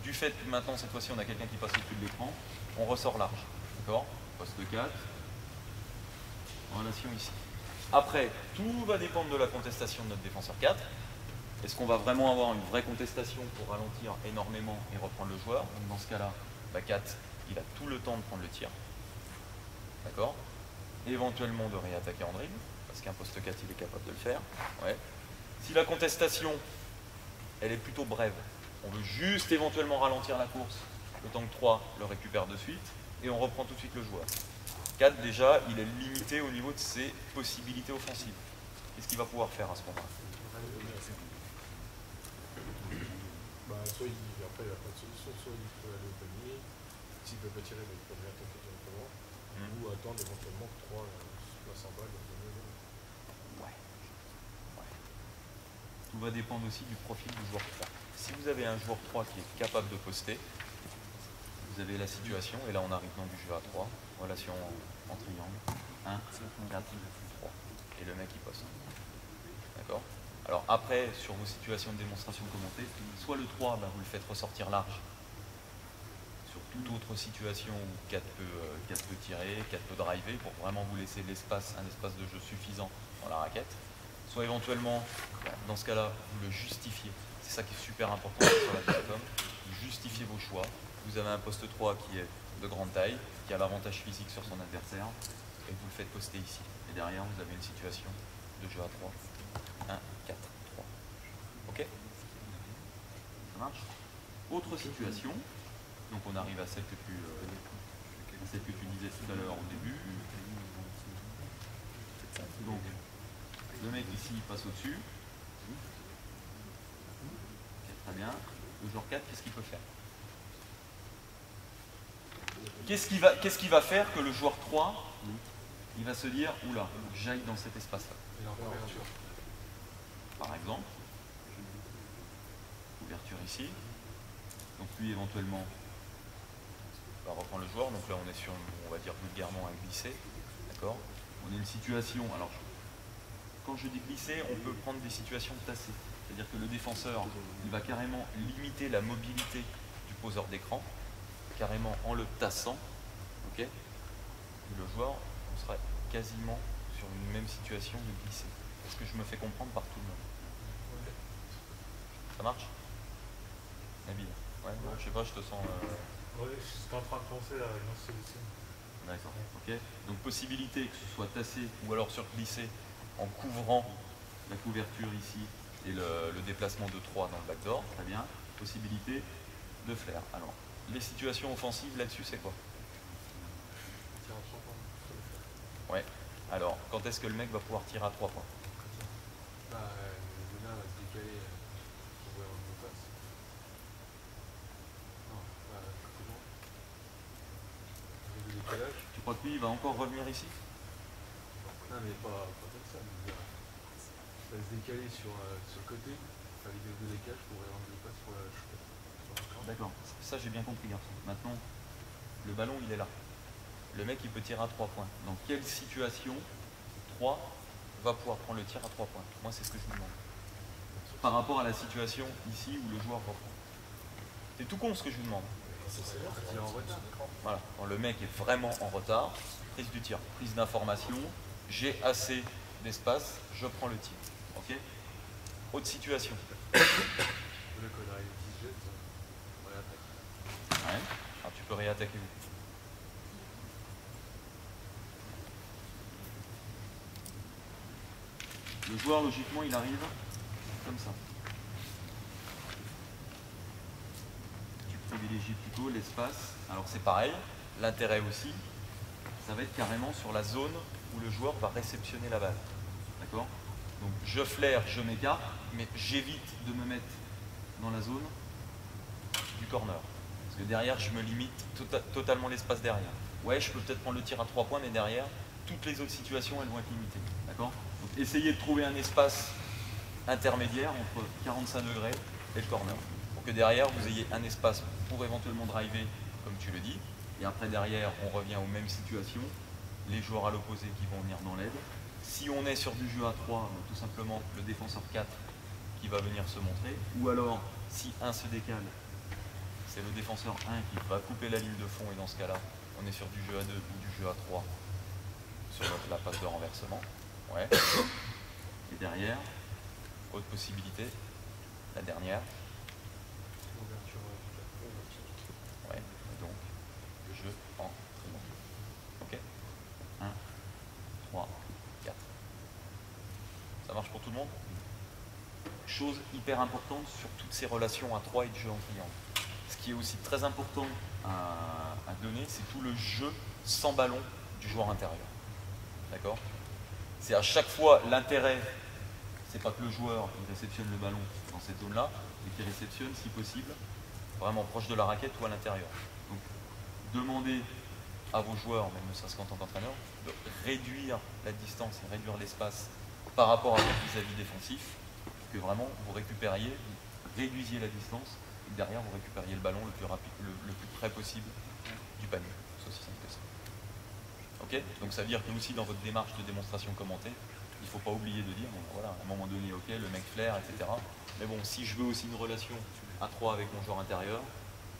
Du fait que maintenant, cette fois-ci, on a quelqu'un qui passe au-dessus de l'écran, on ressort large. D'accord? Poste 4. Relation ici. Après, tout va dépendre de la contestation de notre défenseur 4. Est-ce qu'on va vraiment avoir une vraie contestation pour ralentir énormément et reprendre le joueur? Donc dans ce cas-là, 4, il a tout le temps de prendre le tir. D'accord? Éventuellement de réattaquer en dribble, parce qu'un poste 4, il est capable de le faire. Ouais. Si la contestation, elle est plutôt brève, on veut juste éventuellement ralentir la course, le temps que 3 le récupère de suite, et on reprend tout de suite le joueur. 4, déjà, il est limité au niveau de ses possibilités offensives. Qu'est-ce qu'il va pouvoir faire à ce moment-là? Soit après il n'a pas de solution, soit il peut aller au panier, s'il ne peut pas tirer, mais il peut réattaquer directement, ou attendre éventuellement que 3 se place en balle. Tout va dépendre aussi du profil du joueur 3. Si vous avez un joueur 3 qui est capable de poster, vous avez la situation, et là on arrive dans du jeu à 3, relation en triangle, 1, 4, 3, et le mec il poste. D'accord? Alors après, sur vos situations de démonstration commentée, soit le 3, vous le faites ressortir large. Sur toute autre situation où 4 peut tirer, 4 peut driver, pour vraiment vous laisser l'espace, un espace de jeu suffisant dans la raquette. Soit éventuellement, dans ce cas-là, vous le justifiez. C'est ça qui est super important sur la télécom. Vous justifiez vos choix. Vous avez un poste 3 qui est de grande taille, qui a l'avantage physique sur son adversaire, et vous le faites poster ici. Et derrière, vous avez une situation de jeu à 3. 1, 4, 3. Ok? Ça marche? Autre situation, donc on arrive à celle que tu disais tout à l'heure au début. Donc, le mec ici il passe au-dessus. Très bien. Le joueur 4, qu'est-ce qu'il peut faire? Qu'est-ce qui va faire que le joueur 3, il va se dire, oula, j'aille dans cet espace-là? Par exemple, ouverture ici. Donc lui éventuellement va reprendre le joueur. Donc là on est sur, on va dire vulgairement, un glissé. D'accord? On a une situation, alors quand je dis glisser, on peut prendre des situations tassées. C'est-à-dire que le défenseur, il va carrément limiter la mobilité du poseur d'écran, carrément en le tassant. Ok? Et le joueur, on serait quasiment sur une même situation de glisser. Est-ce que je me fais comprendre par tout le monde? Ça marche? Nabil? Ouais, bon, je sais pas, je te sens... Oui, je suis en train de penser à une autre solution. D'accord, ok. Donc possibilité que ce soit tassé ou alors surglissé en couvrant la couverture ici et le déplacement de 3 dans le backdoor, très bien. Possibilité de flair. Alors, les situations offensives là-dessus, c'est quoi? Ouais. Alors, quand est-ce que le mec va pouvoir tirer à 3 points? Le Luna va se décaler pour voir un passe. Non, comment? Avec le décalage. Tu crois que lui, il va encore revenir ici? Non, mais pas comme ça. Il va se décaler sur le côté, faire les deux décalages pour avoir le passe sur la chute. D'accord, ça j'ai bien compris, garçon. Maintenant, le ballon, il est là. Le mec, il peut tirer à 3 points. Dans quelle situation 3 va pouvoir prendre le tir à 3 points? Moi, c'est ce que je vous demande. Par rapport à la situation ici où le joueur reprend. C'est tout con ce que je vous demande. Voilà, quand le mec est vraiment en retard, prise du tir, prise d'information, j'ai assez d'espace, je prends le tir. Ok? Autre situation. Le code arrive 18, on réattaque. Ouais. Alors tu peux réattaquer où? Le joueur, logiquement, il arrive comme ça. Tu privilégies plutôt l'espace. Alors c'est pareil, l'intérêt aussi, ça va être carrément sur la zone où le joueur va réceptionner la balle. D'accord? Donc je flaire, je m'écarte, mais j'évite de me mettre dans la zone du corner. Parce que derrière, je me limite totalement l'espace derrière. Ouais, je peux peut-être prendre le tir à 3 points, mais derrière, toutes les autres situations, elles vont être limitées. D'accord? Donc essayez de trouver un espace intermédiaire entre 45 degrés et le corner. Pour que derrière, vous ayez un espace pour éventuellement driver, comme tu le dis. Et après, derrière, on revient aux mêmes situations. Les joueurs à l'opposé qui vont venir dans l'aide. Si on est sur du jeu à 3, tout simplement le défenseur 4 qui va venir se montrer. Ou alors, si un se décale, c'est le défenseur 1 qui va couper la ligne de fond. Et dans ce cas-là, on est sur du jeu à 2 ou du jeu à 3 sur la passe de renversement. Ouais. Et derrière, autre possibilité, la dernière. Ouais, donc le jeu en triangle. Ok? 1, 3, 4. Ça marche pour tout le monde? chose hyper importante sur toutes ces relations à 3 et de jeu en triangle. Ce qui est aussi très important à donner, c'est tout le jeu sans ballon du joueur intérieur. D'accord? C'est à chaque fois l'intérêt, c'est pas que le joueur il réceptionne le ballon dans cette zone-là, mais qu'il réceptionne, si possible, vraiment proche de la raquette ou à l'intérieur. Donc, demandez à vos joueurs, même ne serait-ce qu'en tant qu'entraîneur, de réduire la distance et réduire l'espace par rapport à votre vis-à-vis défensif, que vraiment vous récupériez, vous réduisiez la distance, et derrière vous récupériez le ballon le plus rapide, le plus près possible du panier. C'est aussi simple que ça. Ok? Donc ça veut dire que aussi dans votre démarche de démonstration commentée, il ne faut pas oublier de dire, bon, voilà, à un moment donné, ok, le mec flaire, etc. Mais bon, si je veux aussi une relation à 3 avec mon joueur intérieur,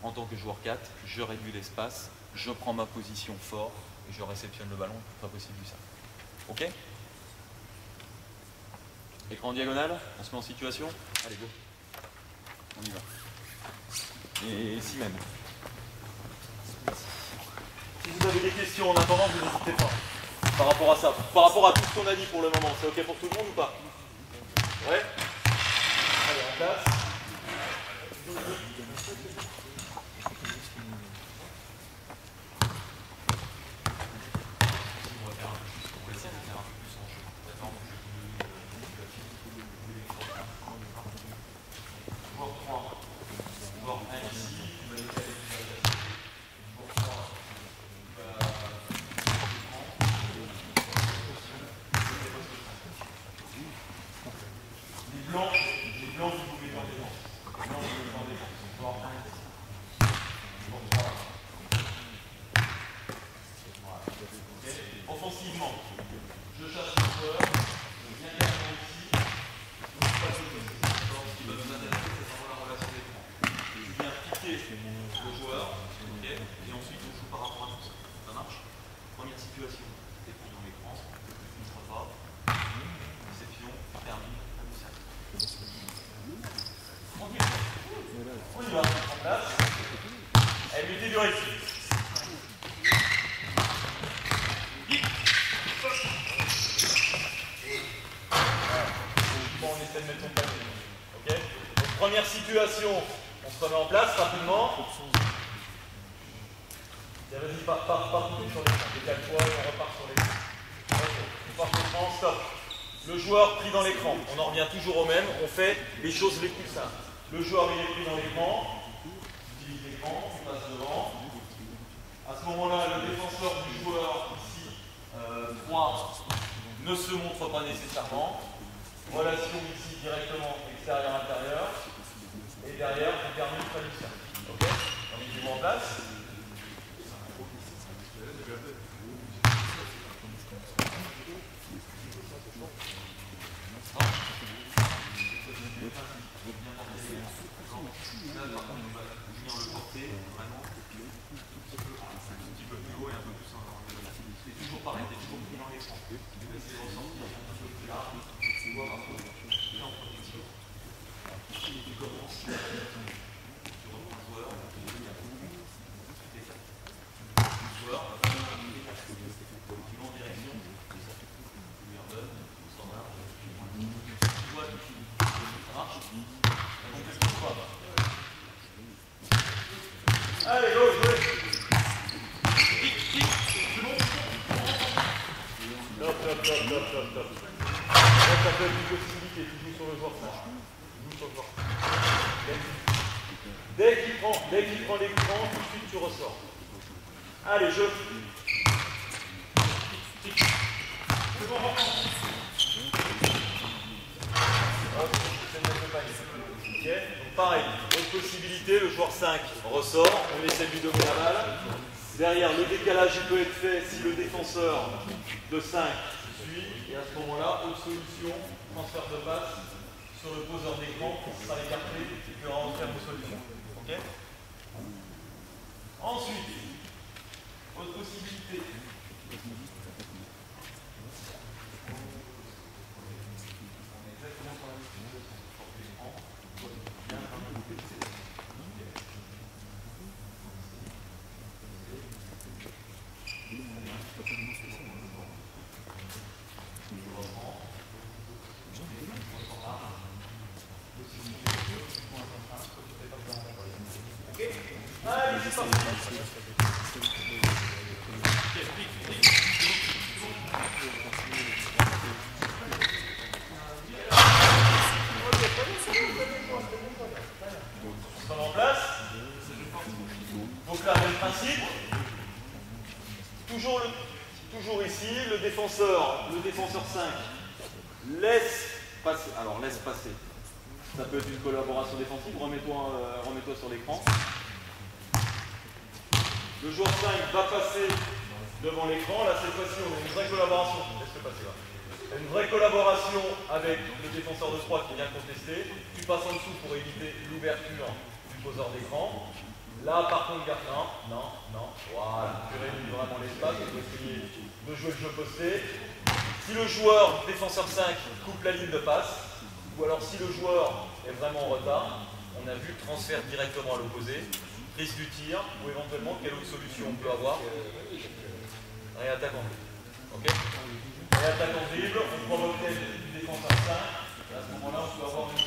en tant que joueur 4, je réduis l'espace, je prends ma position fort et je réceptionne le ballon le plus près possible du cercle. Ok? Écran en diagonale, on se met en situation. Allez, go. On y va. Et si même. Si vous avez des questions en attendant, vous n'hésitez pas. Par rapport à ça, par rapport à tout ce qu'on a dit pour le moment, c'est ok pour tout le monde ou pas? Ouais? Allez, en place. Offensivement, je chasse le joueur, je viens également ici, je ne pas de côté. Alors, ce qui va nous intéresser, c'est vraiment la relation d'écran. Je viens piquer le joueur, okay, et ensuite on joue par rapport à tout ça. Ça marche? Première situation, t'es pris dans l'écran, tu ne filtres pas, réception, termine, le cercle. On y va, en place. Elle mettez du récit. On essaie de mettre son panier. Ok? Donc, première situation, on se remet en place rapidement. Vas-y, pars tout sur l'écran. Décale-toi et on repart sur l'écran. Ok, on part sur l'écran, stop. Le joueur pris dans l'écran, on en revient toujours au même, on fait les choses les plus simples. Le joueur il est pris dans l'écran, tu utilises l'écran, tu passes devant. À ce moment-là, le défenseur du joueur, ici, 3, ne se montre pas nécessairement. Relation ici directement extérieur-intérieur. Et derrière, on termine près du cercle. Ok? On met du en place. Allez, go, jouez. Top. Là, ça peut être une possibilité, tu joues sur le joueur 5. Tu joues sur le joueur 5. Dès qu'il prend l'écran, tout de suite tu ressors. Allez, jeu. C'est bon, ok, donc pareil, autre possibilité, le joueur 5 ressort, on essaie de lui donner la balle. Derrière, le décalage il peut être fait si le défenseur de 5 suit, et à ce moment-là, autre solution, transfert de passe sur le poseur d'écran, qui sera écarté et qui aura en faire une solution. Ok? Ensuite, autre possibilité. En place. Donc là, même principe. Toujours ici, le défenseur 5 laisse passer. Alors laisse passer. Ça peut être une collaboration défensive. Remets-toi sur l'écran. Le joueur 5 va passer devant l'écran. Là, cette fois-ci, on a une vraie collaboration. Laisse-le passer là. Une vraie collaboration avec le défenseur de 3 qui vient contester. Tu passes en dessous pour éviter l'ouverture du poseur d'écran. Là, par contre, garde. Non. Voilà. Tu réduis vraiment l'espace. Tu peux essayer de jouer le jeu posté. Si le joueur, défenseur 5, coupe la ligne de passe, ou alors si le joueur est vraiment en retard, on a vu transfert directement à l'opposé, prise du tir, ou éventuellement, quelle autre solution on peut avoir? Réattaque en dribble. Ok? Réattaque en dribble, on provoque du défenseur 5, et à ce moment-là, on peut avoir une.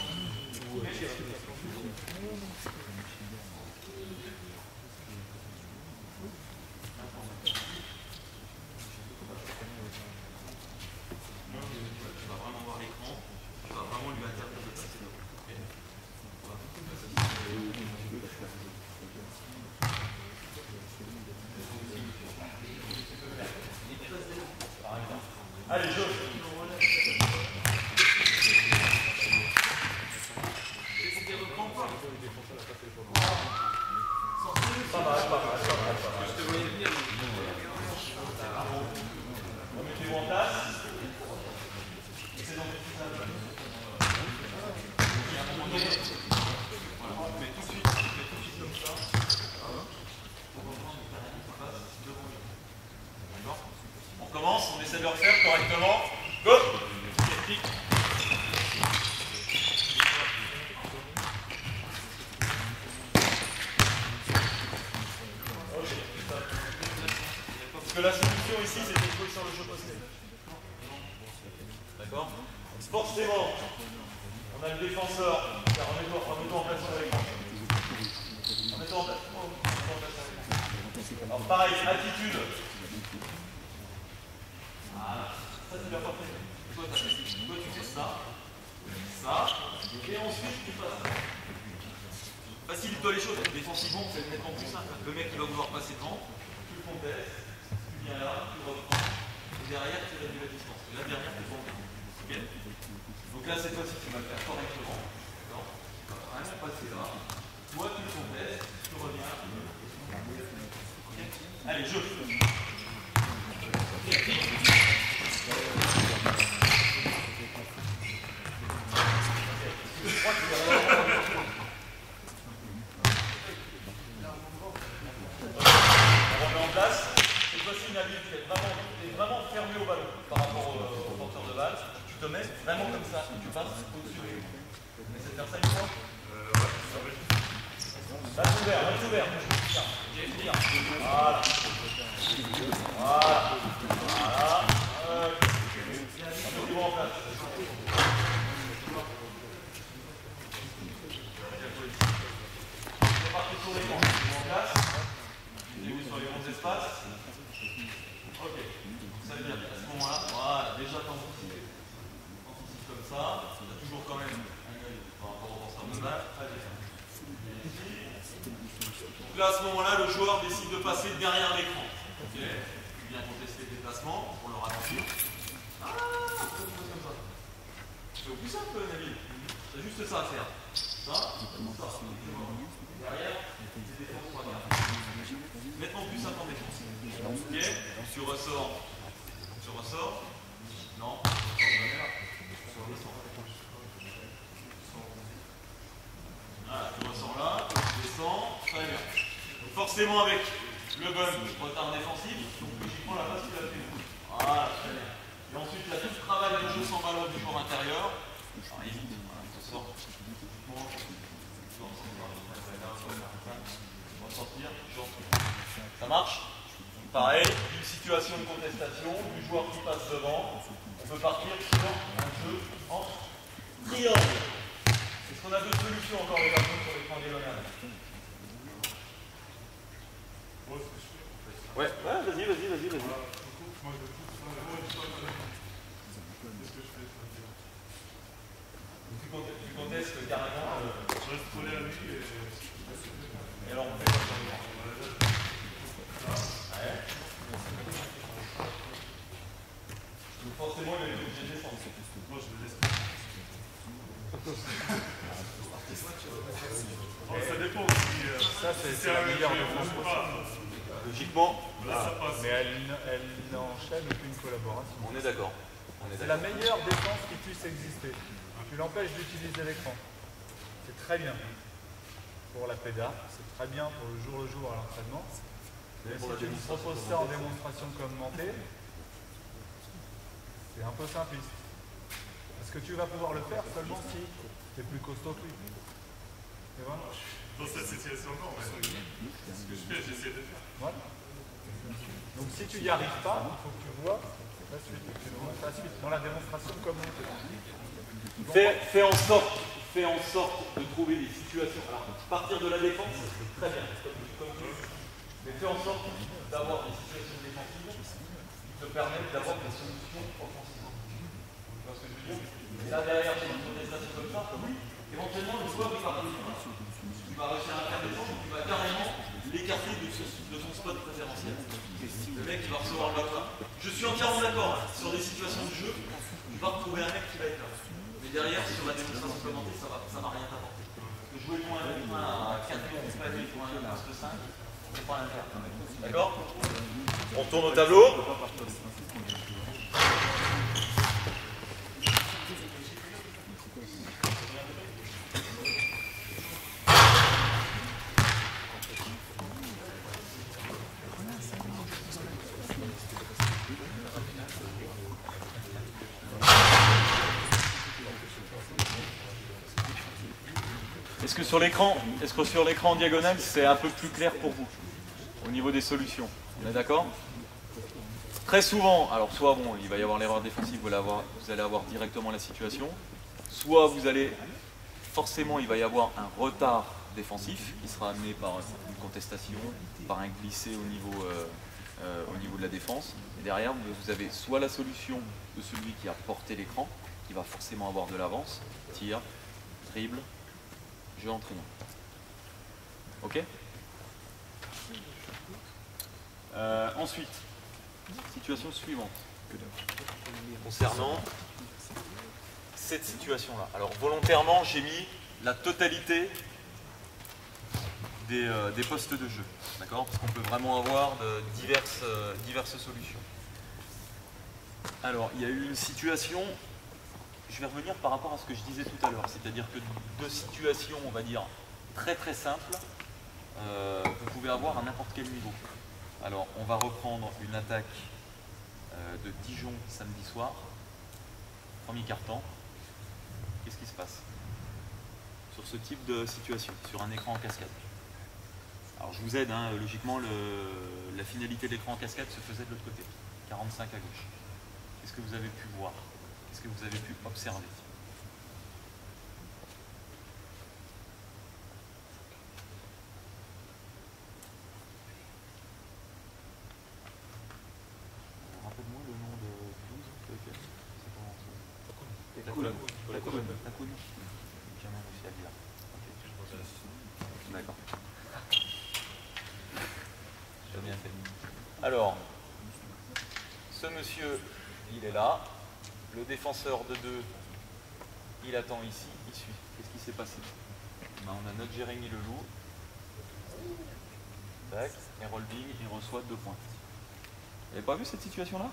Allez, jeu. Pas mal. Remettez-vous en place. On commence, on essaie de le refaire correctement. Go! Parce que la solution ici, c'est de jouer sur le jeu posté. D'accord? Forcément, on a le défenseur. Remets-toi en place sur l'écran. Remets-toi en place. Alors pareil, attitude. Voilà. Ça, c'est bien parfait. Toi, tu fais ça, et ensuite tu passes. Facilite-toi les choses. Défensivement, c'est nettement plus simple. Le mec, il va vouloir passer devant, tu le contestes, tu viens là, tu reprends, et derrière, tu réduis la distance. Et la dernière, tu prends. Ok? Donc là, cette fois-ci, tu vas le faire correctement. D'accord? Tu vas vraiment passer là. Toi, tu le contestes, tu reviens. Okay? Allez, jeu. Vraiment fermé au ballon par rapport au porteur de balle. Tu te mets vraiment comme ça et tu passes au-dessus. Mais c'est faire ça une fois. Balle ouvert. Voilà. Mettez-vous en place. On part sur les bancs. Mettez-vous en place. Mettez-vous sur les bons espaces. Ok. Ça veut dire qu'à ce moment-là, voilà, déjà t'anticipes comme ça, tu as toujours quand même un œil par rapport au porteur de balle. Donc là, à ce moment-là, le joueur décide de passer derrière l'écran. Ok. Tu viens contester le déplacement pour le ralentir. Comme ça. C'est au plus simple, Nabil. C'est juste ça à faire. Ça. Derrière, c'est défense 3 gardes. Nettement plus simple en défense. Ok. Tu ressors. Non. Voilà, tu ressors là, tu descends, très bien. Donc forcément avec le bump, retard défensif, donc logiquement la passe tu l'as fait. Voilà, très bien. Et ensuite il y a tout le travail de jeu sans ballon du corps intérieur. Alors évite, voilà, tu sors. On va sortir, ça marche? Pareil, une situation de contestation, du joueur qui passe devant, on peut partir sur un jeu en triangle. Est-ce qu'on a deux solutions encore les garçons sur l'écran diagonal? Ouais, vas-y. Tu contestes carrément. Je reste collé à lui Et alors on fait quoi? Ouais. Donc forcément il a été obligé de descendre. Moi je le laisse. Ça dépend aussi. Ça, c'est la meilleure défense possible. Logiquement, Mais elle n'enchaîne aucune collaboration. on est d'accord. C'est la meilleure défense qui puisse exister. Tu l'empêches d'utiliser l'écran. C'est très bien pour la PEDA, c'est très bien pour le jour à l'entraînement. Mais si tu me proposes ça en démonstration commentée, c'est un peu simpliste. Parce que tu vas pouvoir le faire seulement si tu es plus costaud que lui. C'est vrai ? Dans cette situation, non, mais ce que je fais, j'essaie de faire. Voilà. Donc si tu n'y arrives pas, il faut que tu vois la suite, que tu nous montres la suite dans la démonstration commentée. Fais en sorte de trouver des situations. Alors, partir de la défense, c'est très bien, comme tu veux. Mais fais en sorte d'avoir des situations défensives qui te permettent d'avoir des solutions offensives. Tu vois ce que je veux dire? Et là, derrière, sur une contestation comme ça, oui, éventuellement, le joueur il va réussir à faire défendre, il va carrément l'écarter de son spot préférentiel. Le mec, il va recevoir le bâton. Je suis entièrement d'accord, hein. Sur des situations de jeu, tu vas retrouver un mec qui va être là. Mais derrière, sur la démonstration commentée, ça va rien t'apporter. Parce que jouer point à 4 millions de paliers pour un poste 5, c'est pas l'intérêt. D'accord? On tourne au tableau. Est-ce que sur l'écran en diagonale, c'est un peu plus clair pour vous au niveau des solutions? On est d'accord? Très souvent, alors soit bon, il va y avoir l'erreur défensive, vous allez avoir directement la situation, soit forcément il va y avoir un retard défensif qui sera amené par une contestation, par un glissé au niveau de la défense. Et derrière, vous avez soit la solution de celui qui a porté l'écran, qui va forcément avoir de l'avance, tir, dribble, jeu entraînant. Ok? Ensuite, situation suivante. Concernant cette situation-là. Alors volontairement, j'ai mis la totalité des postes de jeu. D'accord? Parce qu'on peut vraiment avoir diverses solutions. Alors, il y a eu une situation. Je vais revenir par rapport à ce que je disais tout à l'heure, c'est-à-dire que deux situations, on va dire, très très simples, vous pouvez avoir à n'importe quel niveau. Alors, on va reprendre une attaque de Dijon samedi soir, premier quart-temps. Qu'est-ce qui se passe sur ce type de situation, sur un écran en cascade? Alors, je vous aide, hein, logiquement, la finalité de l'écran en cascade se faisait de l'autre côté, 45 à gauche. Qu'est-ce que vous avez pu voir? Qu'est-ce que vous avez pu observer? Rappelle-moi le nom de 12, c'est comment? Takoun. J'ai jamais réussi à le dire. Okay. D'accord. J'ai bien fait. Alors, ce monsieur, il est là. Le défenseur de 2, il attend ici, il suit. Qu'est-ce qui s'est passé? Ben, on a notre Jérémy Leloup. Tac, et Rolding, il reçoit 2 points. Vous n'avez pas vu cette situation-là?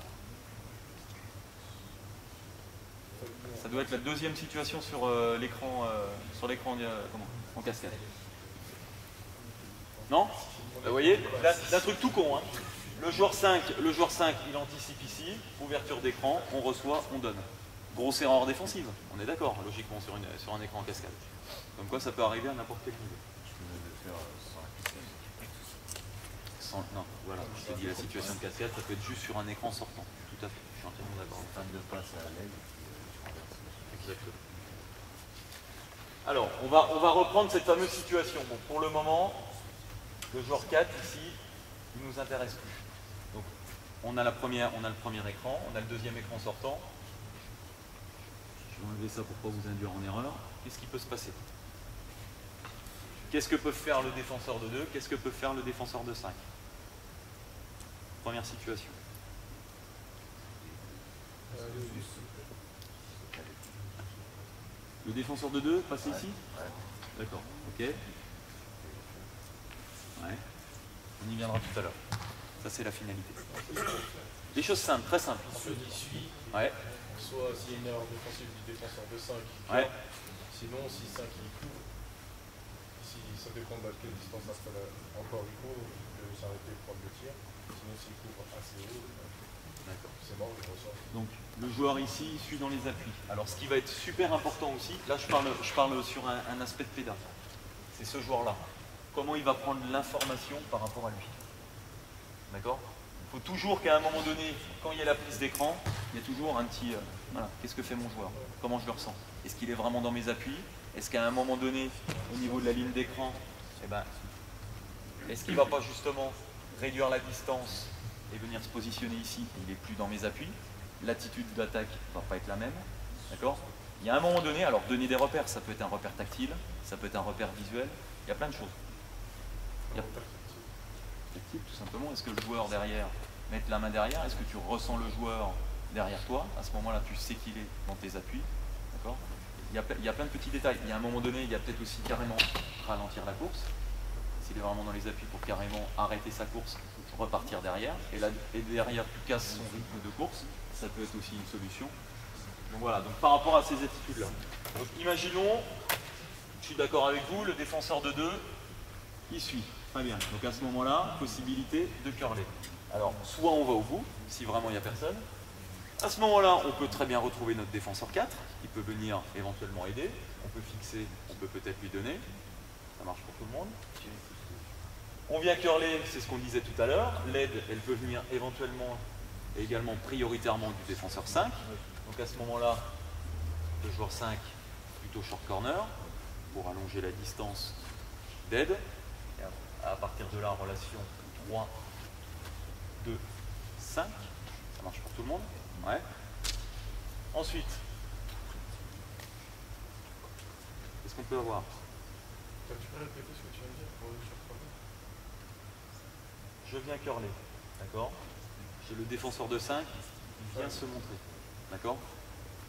Ça doit être la deuxième situation sur l'écran en cascade. Non? Vous voyez, d'un truc tout con, hein. Le joueur 5, il anticipe ici, ouverture d'écran, on reçoit, on donne. Grosse erreur défensive, on est d'accord, logiquement, sur un écran en cascade. Comme quoi, ça peut arriver à n'importe quel niveau. Non, voilà, je te dis, la situation de cascade, ça peut être juste sur un écran sortant. Tout à fait, je suis entièrement d'accord. Exactement. Alors, on va reprendre cette fameuse situation. Bon, pour le moment, le joueur 4, ici, il ne nous intéresse plus. Donc, on a le premier écran, on a le deuxième écran sortant. Je vais enlever ça pour ne pas vous induire en erreur. Qu'est-ce qui peut se passer? Qu'est-ce que peut faire le défenseur de 2? Qu'est-ce que peut faire le défenseur de 5? Première situation. Le défenseur de 2, passer ici? D'accord, ok. Ouais. On y viendra tout à l'heure. Ça, c'est la finalité. Des choses simples, très simples. Soit il suit, Ouais. soit s'il y a une erreur défensive du défenseur de 5. Ouais. Sinon, si 5 il couvre, si ça dépend de quelle distance encore il couvre, il peut s'arrêter pour prendre le tir. Sinon, s'il couvre assez haut, c'est mort, il ressort. Donc, le joueur ici suit dans les appuis. Alors, ce qui va être super important aussi, là, je parle sur un aspect de pédale. C'est ce joueur-là. Comment il va prendre l'information par rapport à lui. D'accord? Il faut toujours qu'à un moment donné, quand il y a la prise d'écran, il y a toujours un petit... voilà, qu'est-ce que fait mon joueur? Comment je le ressens? Est-ce qu'il est vraiment dans mes appuis? Est-ce qu'à un moment donné, au niveau de la ligne d'écran, eh ben, est-ce qu'il ne va pas justement réduire la distance et venir se positionner ici? Il n'est plus dans mes appuis. L'attitude d'attaque ne va pas être la même. D'accord? Il y a un moment donné, alors donner des repères, ça peut être un repère tactile, ça peut être un repère visuel, il y a plein de choses. Tactile, tout simplement. Est-ce que le joueur derrière met la main derrière? Est-ce que tu ressens le joueur derrière toi? À ce moment-là, tu sais qu'il est dans tes appuis. D'accord? Il y a plein de petits détails. Il y a un moment donné, il y a peut-être aussi carrément ralentir la course. S'il est vraiment dans les appuis pour carrément arrêter sa course, repartir derrière. Et là, et derrière, tu casses son rythme de course. Ça peut être aussi une solution. Donc voilà, donc par rapport à ces attitudes-là. Donc imaginons, je suis d'accord avec vous, le défenseur de 2, il suit. Très bien. Donc à ce moment-là, possibilité de curler. Alors, soit on va au bout, si vraiment il n'y a personne. À ce moment-là, on peut très bien retrouver notre défenseur 4, qui peut venir éventuellement aider. On peut fixer, on peut peut-être lui donner. Ça marche pour tout le monde. On vient curler, c'est ce qu'on disait tout à l'heure. L'aide, elle peut venir éventuellement et également prioritairement du défenseur 5. Donc à ce moment-là, le joueur 5, plutôt short corner, pour allonger la distance d'aide. À partir de là, relation 3, 2, 5. Ça marche pour tout le monde? Ouais. Ensuite, qu'est-ce qu'on peut avoir? Tu peux répéter ce que tu viens de dire pour le surprendre? Je viens curler, d'accord? J'ai le défenseur de 5 qui vient se montrer, d'accord?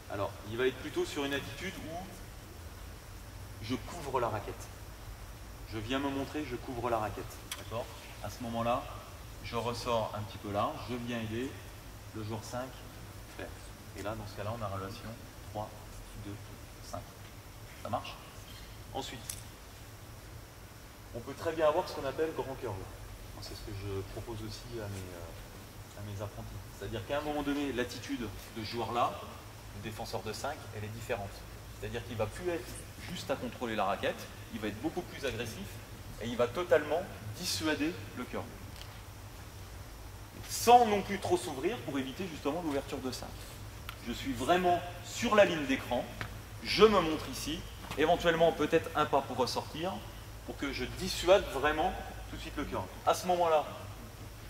Alors, il va être plutôt sur une attitude où je couvre la raquette. Je viens me montrer, je couvre la raquette, d'accord? À ce moment-là, je ressors un petit peu large, je viens aider le joueur 5 faire. Et là, dans ce cas-là, on a relation 3, 2, 5. Ça marche? Ensuite, on peut très bien avoir ce qu'on appelle grand curl. C'est ce que je propose aussi à mes apprentis. C'est-à-dire qu'à un moment donné, l'attitude de ce joueur-là, le défenseur de 5, elle est différente. C'est-à-dire qu'il ne va plus être juste à contrôler la raquette, il va être beaucoup plus agressif et il va totalement dissuader le curl. Sans non plus trop s'ouvrir pour éviter justement l'ouverture de 5. Je suis vraiment sur la ligne d'écran, je me montre ici, éventuellement peut-être un pas pour ressortir, pour que je dissuade vraiment tout de suite le curl. À ce moment-là,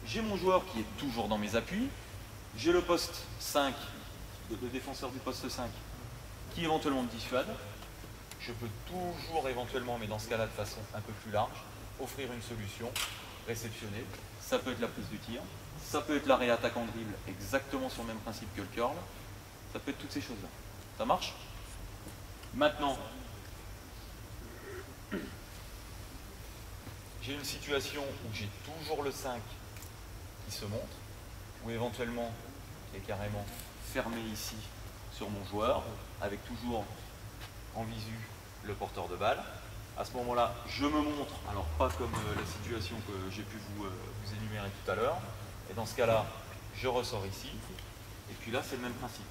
j'ai mon joueur qui est toujours dans mes appuis, j'ai le poste 5, le défenseur du poste 5, qui éventuellement me dissuade. Je peux toujours éventuellement, mais dans ce cas-là de façon un peu plus large, offrir une solution, réceptionner. Ça peut être la prise du tir, ça peut être la réattaque en dribble, exactement sur le même principe que le curl. Ça peut être toutes ces choses-là. Ça marche? Maintenant, j'ai une situation où j'ai toujours le 5 qui se montre, ou éventuellement qui est carrément fermé ici sur mon joueur, avec toujours en visu le porteur de balle. À ce moment-là, je me montre, alors pas comme la situation que j'ai pu vous énumérer tout à l'heure, et dans ce cas-là, je ressors ici, et puis là, c'est le même principe.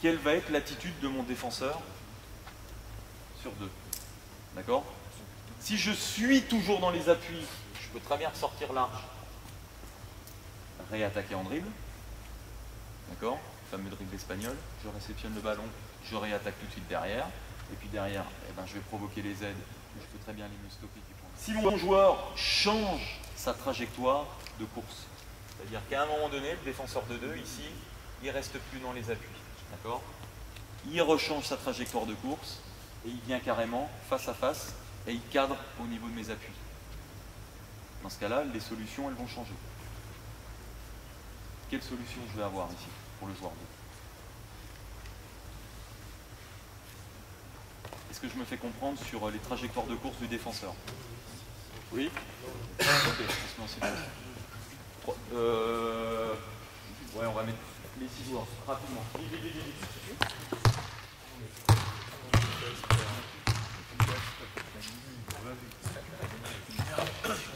Quelle va être l'attitude de mon défenseur sur 2? D'accord? Si je suis toujours dans les appuis, je peux très bien ressortir large, réattaquer en dribble, d'accord? Le fameux dribble espagnol, je réceptionne le ballon, je réattaque tout de suite derrière, et puis derrière, eh ben, je vais provoquer les aides, je peux très bien aller me stopper. Si mon joueur change sa trajectoire de course. C'est-à-dire qu'à un moment donné, le défenseur de 2, ici, il ne reste plus dans les appuis. D'accord ? Il rechange sa trajectoire de course et il vient carrément face à face et il cadre au niveau de mes appuis. Dans ce cas-là, les solutions, elles vont changer. Quelle solution je vais avoir ici pour le joueur 2? Est-ce que je me fais comprendre sur les trajectoires de course du défenseur? Oui? Ok, on se met en séquence. Ouais, on va mettre les 6 joueurs rapidement.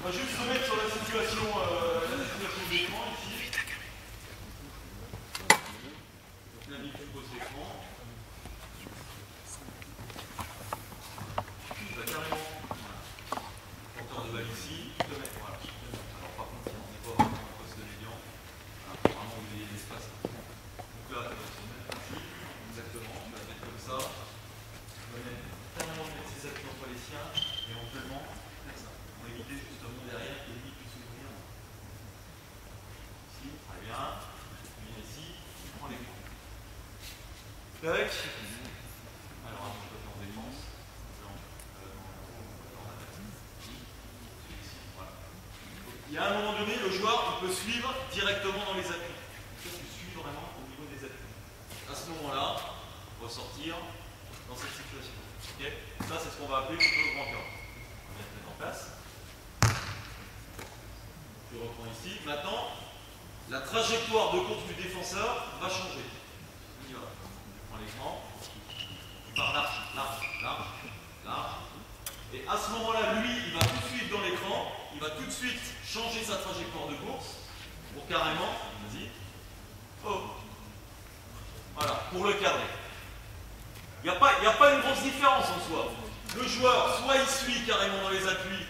On va juste se mettre sur la situation d'écran ici. La ligne qui pose l'écran. Je vais carrément porteur de balle ici, te mettre, voilà. Alors par contre, on n'est pas vraiment en poste de médian. Vraiment où il y a l'espace. Donc là, tu vas se mettre ici, exactement, tu vas te mettre comme ça. Tu vas carrément mettre ses appuis entre les siens, et éventuellement faire ça. Pour éviter justement derrière que lui puisse ouvrir. Ici, très bien. Tu viens ici, tu prends l'écran. Avec. Alors, un peu en défense. Il y a un moment donné, le joueur il peut suivre directement dans les appuis. Tu suis vraiment au niveau des appuis. À ce moment-là, on va sortir dans cette situation. Okay, ça, c'est ce qu'on va appeler plutôt le grand cœur. On va mettre en place. Je reprends ici. Maintenant, la trajectoire de course du défenseur va changer. On y va. Je prends l'écran. Il part large, large, large, large. Et à ce moment-là, lui, il va tout de suite dans l'écran. Il va tout de suite changer sa trajectoire de course pour carrément, vas-y, oh, voilà, pour le cadrer. Il n'y a pas une grosse différence en soi. Le joueur, soit il suit carrément dans les appuis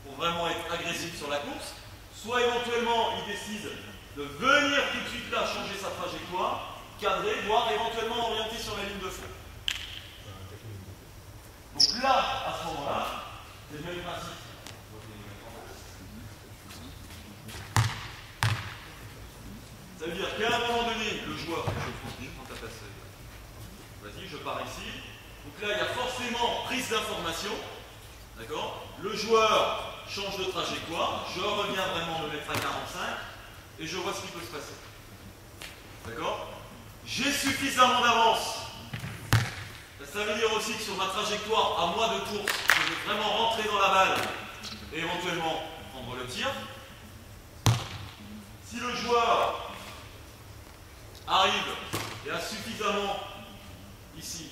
pour vraiment être agressif sur la course, soit éventuellement il décide de venir tout de suite là changer sa trajectoire, cadrer, voire éventuellement orienter sur la ligne de fond. Donc là, à ce moment-là, c'est le même principe. Ça veut dire qu'à un moment donné, le joueur, je prends ta place, vas-y, je pars ici. Donc là, il y a forcément prise d'information. D'accord? Le joueur change de trajectoire, je reviens vraiment me mettre à 45 et je vois ce qui peut se passer. D'accord? J'ai suffisamment d'avance. Ça veut dire aussi que sur ma trajectoire, à moi de course, je vais vraiment rentrer dans la balle et éventuellement prendre le tir. Si le joueur arrive et a suffisamment ici,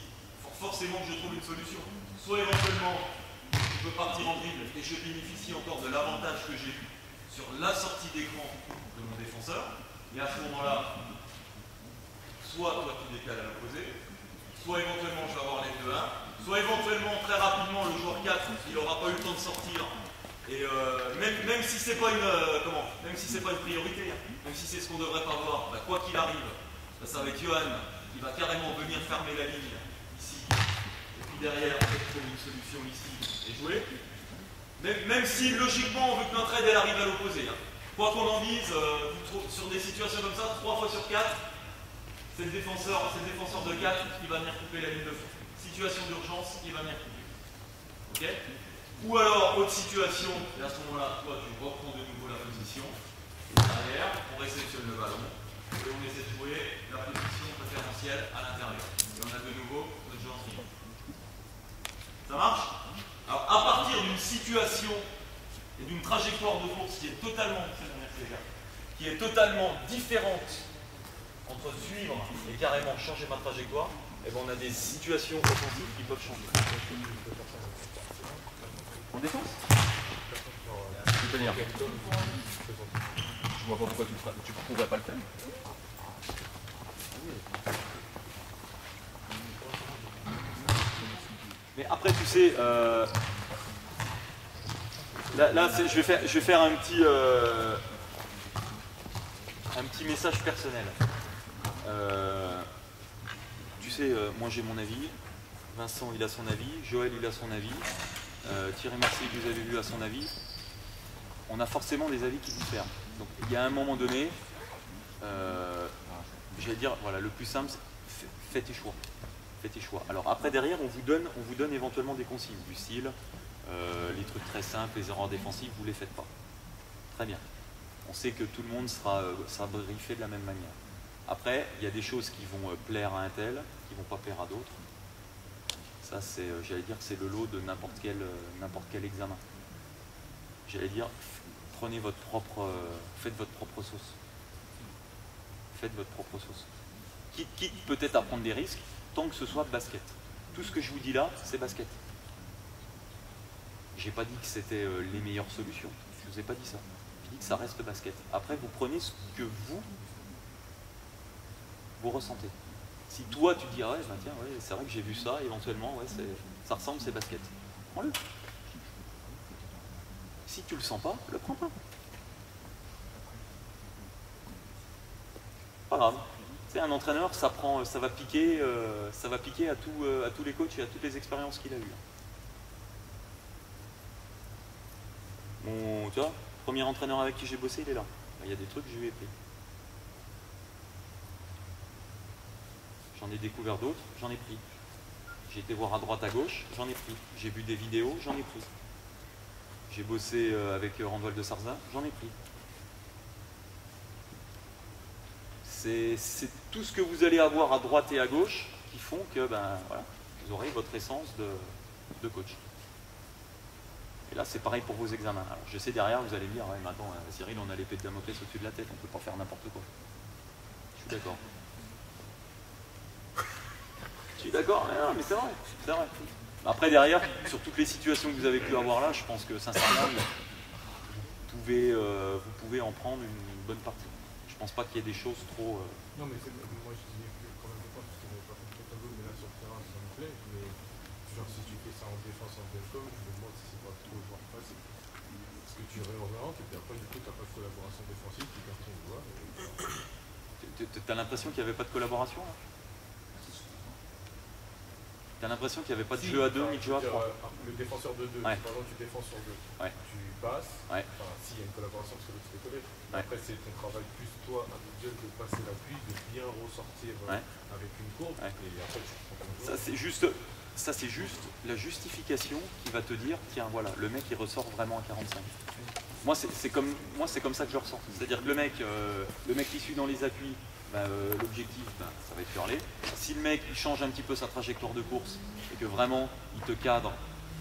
forcément que je trouve une solution. Soit éventuellement, je peux partir en dribble et je bénéficie encore de l'avantage que j'ai sur la sortie d'écran de mon défenseur. Et à ce moment-là, soit toi tu décales à l'opposé, soit éventuellement je vais avoir les 2-1, soit éventuellement très rapidement le joueur 4, il n'aura pas eu le temps de sortir. Et même si c'est pas même si c'est pas une priorité, même si c'est ce qu'on devrait pas voir, bah, quoi qu'il arrive, bah, ça va être Johan qui va carrément venir fermer la ligne ici, et puis derrière peut-être trouver une solution ici et jouer. Même si logiquement on veut que notre aide elle arrive à l'opposé. Quoi qu'on en dise, sur des situations comme ça, 3 fois sur 4, c'est le défenseur de 4 qui va venir couper la ligne de fond. Situation d'urgence, il va venir couper. Ok? Ou alors, autre situation, et à ce moment-là, toi, tu reprends de nouveau la position. Et derrière, on réceptionne le ballon. Et on essaie de jouer la position préférentielle à l'intérieur. Et on a de nouveau notre jeu en triangle. Ça marche? Alors, à partir d'une situation et d'une trajectoire de course qui est totalement différente entre suivre et carrément changer ma trajectoire, et ben on a des situations offensives qui peuvent changer. En défense? C'est-à-dire, je vois pas pourquoi tu ne pourrais pas le faire. Mais après, tu sais, là je vais faire un petit message personnel. Tu sais, moi j'ai mon avis, Vincent il a son avis, Joël il a son avis, Thierry Marseille que vous avez vu a son avis. on a forcément des avis qui diffèrent. Donc il y a un moment donné, j'allais dire, voilà, le plus simple, c'est fais tes choix. Fais tes choix. Alors après, derrière, on vous donne éventuellement des consignes du style, les trucs très simples, les erreurs défensives, vous ne les faites pas. Très bien. On sait que tout le monde sera briefé de la même manière. Après, il y a des choses qui vont plaire à un tel, qui ne vont pas plaire à d'autres. Ça, c'est, j'allais dire que c'est le lot de n'importe quel examen. J'allais dire, faites votre propre sauce. Faites votre propre sauce. Quitte peut-être à prendre des risques, tant que ce soit basket. Tout ce que je vous dis là, c'est basket. J'ai pas dit que c'était les meilleures solutions. Je vous ai pas dit ça. Je dis que ça reste basket. Après, vous prenez ce que vous ressentez. Si toi, tu dis, ah ouais, bah tiens, ouais, c'est vrai que j'ai vu ça, éventuellement, ouais, ça ressemble, c'est basket. Prends-le. Si tu le sens pas, le prends pas. Pas grave. Tu sais, un entraîneur, ça va piquer à tous les coachs et à toutes les expériences qu'il a eues. Bon, tu vois, premier entraîneur avec qui j'ai bossé, il est là. Il y a des trucs que je lui ai pris. J'en ai découvert d'autres, j'en ai pris. J'ai été voir à droite, à gauche, j'en ai pris. J'ai vu des vidéos, j'en ai pris. J'ai bossé avec Randall de Sarza, j'en ai pris. C'est tout ce que vous allez avoir à droite et à gauche qui font que ben, voilà, vous aurez votre essence de coach. Et là, c'est pareil pour vos examens. Alors, je sais derrière, vous allez me dire, ouais, mais attends, Cyril, on a l'épée de Damoclès au-dessus de la tête, on ne peut pas faire n'importe quoi. Je suis d'accord. Je suis d'accord, mais c'est vrai, c'est vrai. Après, derrière, sur toutes les situations que vous avez pu avoir là, je pense que sincèrement, vous pouvez en prendre une bonne partie. Je pense pas qu'il y ait des choses trop... Non, mais moi je disais quand même pas, parce que je n'avais pas compris ton tableau, mais là sur le terrain ça me plaît. Mais genre si tu fais ça en défense, en défense, je me demande si c'est pas trop joueur facile. Parce que tu réorientes et puis après du coup tu n'as pas de collaboration défensive, tu perds ton joueur. T'as l'impression qu'il n'y avait pas de collaboration là? T'as l'impression qu'il n'y avait pas de jeu à deux ni de jeu à trois? Le défenseur de deux, ouais. par exemple tu défends sur deux, ouais. tu passes, ouais. Enfin s'il y a une collaboration parce que l'autre se fait coller, ouais. après c'est ton travail plus toi individuel de passer l'appui, de bien ressortir ouais. avec une courbe, ouais. Et après tu prends ton joueur. Ça c'est juste la justification qui va te dire, tiens voilà, le mec il ressort vraiment à 45. Moi c'est comme ça que je ressens. C'est-à-dire que le mec qui suit dans les appuis, l'objectif, ça va être hurlé. Si le mec il change un petit peu sa trajectoire de course et que vraiment il te cadre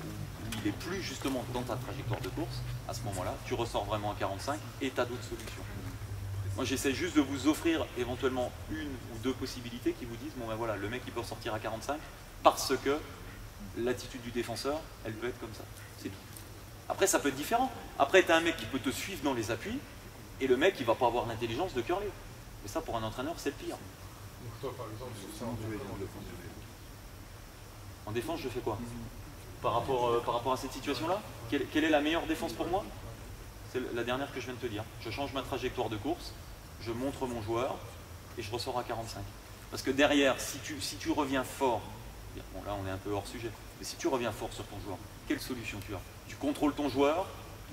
ou il est plus justement dans ta trajectoire de course, à ce moment-là, tu ressors vraiment à 45 et tu as d'autres solutions. Moi j'essaie juste de vous offrir éventuellement une ou deux possibilités qui vous disent, bon ben voilà, le mec il peut ressortir à 45 parce que l'attitude du défenseur, elle peut être comme ça. C'est tout. Après ça peut être différent. Après tu as un mec qui peut te suivre dans les appuis et le mec il va pas avoir l'intelligence de curler. Mais ça, pour un entraîneur, c'est le pire. Donc toi, par exemple, sur ça, en défense, je fais quoi par rapport à cette situation-là? Quelle est la meilleure défense pour moi? C'est la dernière que je viens de te dire. Je change ma trajectoire de course, je montre mon joueur et je ressors à 45. Parce que derrière, si tu reviens fort, bon là on est un peu hors sujet, mais si tu reviens fort sur ton joueur, quelle solution tu as? Tu contrôles ton joueur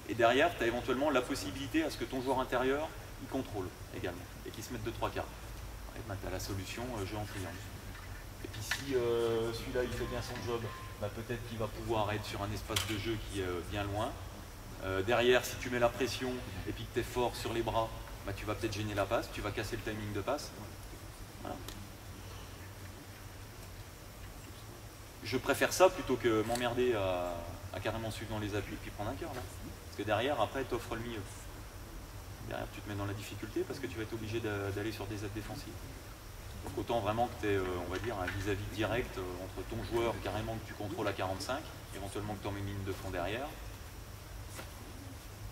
et derrière, tu as éventuellement la possibilité à ce que ton joueur intérieur, il contrôle également. Et qui se mettent de 3 quarts. Ben, tu as la solution jeu en triangle. Et puis si celui-là il fait bien son job, ben, peut-être qu'il va pouvoir être sur un espace de jeu qui est bien loin. Derrière, si tu mets la pression et puis que tu es fort sur les bras, ben, tu vas peut-être gêner la passe, tu vas casser le timing de passe. Voilà. Je préfère ça plutôt que m'emmerder à carrément suivre dans les appuis et puis prendre un cœur. Parce que derrière, après, tu offres le milieu. Derrière, tu te mets dans la difficulté parce que tu vas être obligé d'aller sur des aides défensives. Donc autant vraiment que tu aies, on va dire, un vis-à-vis direct entre ton joueur carrément que tu contrôles à 45, éventuellement que tu en mets une ligne de fond derrière.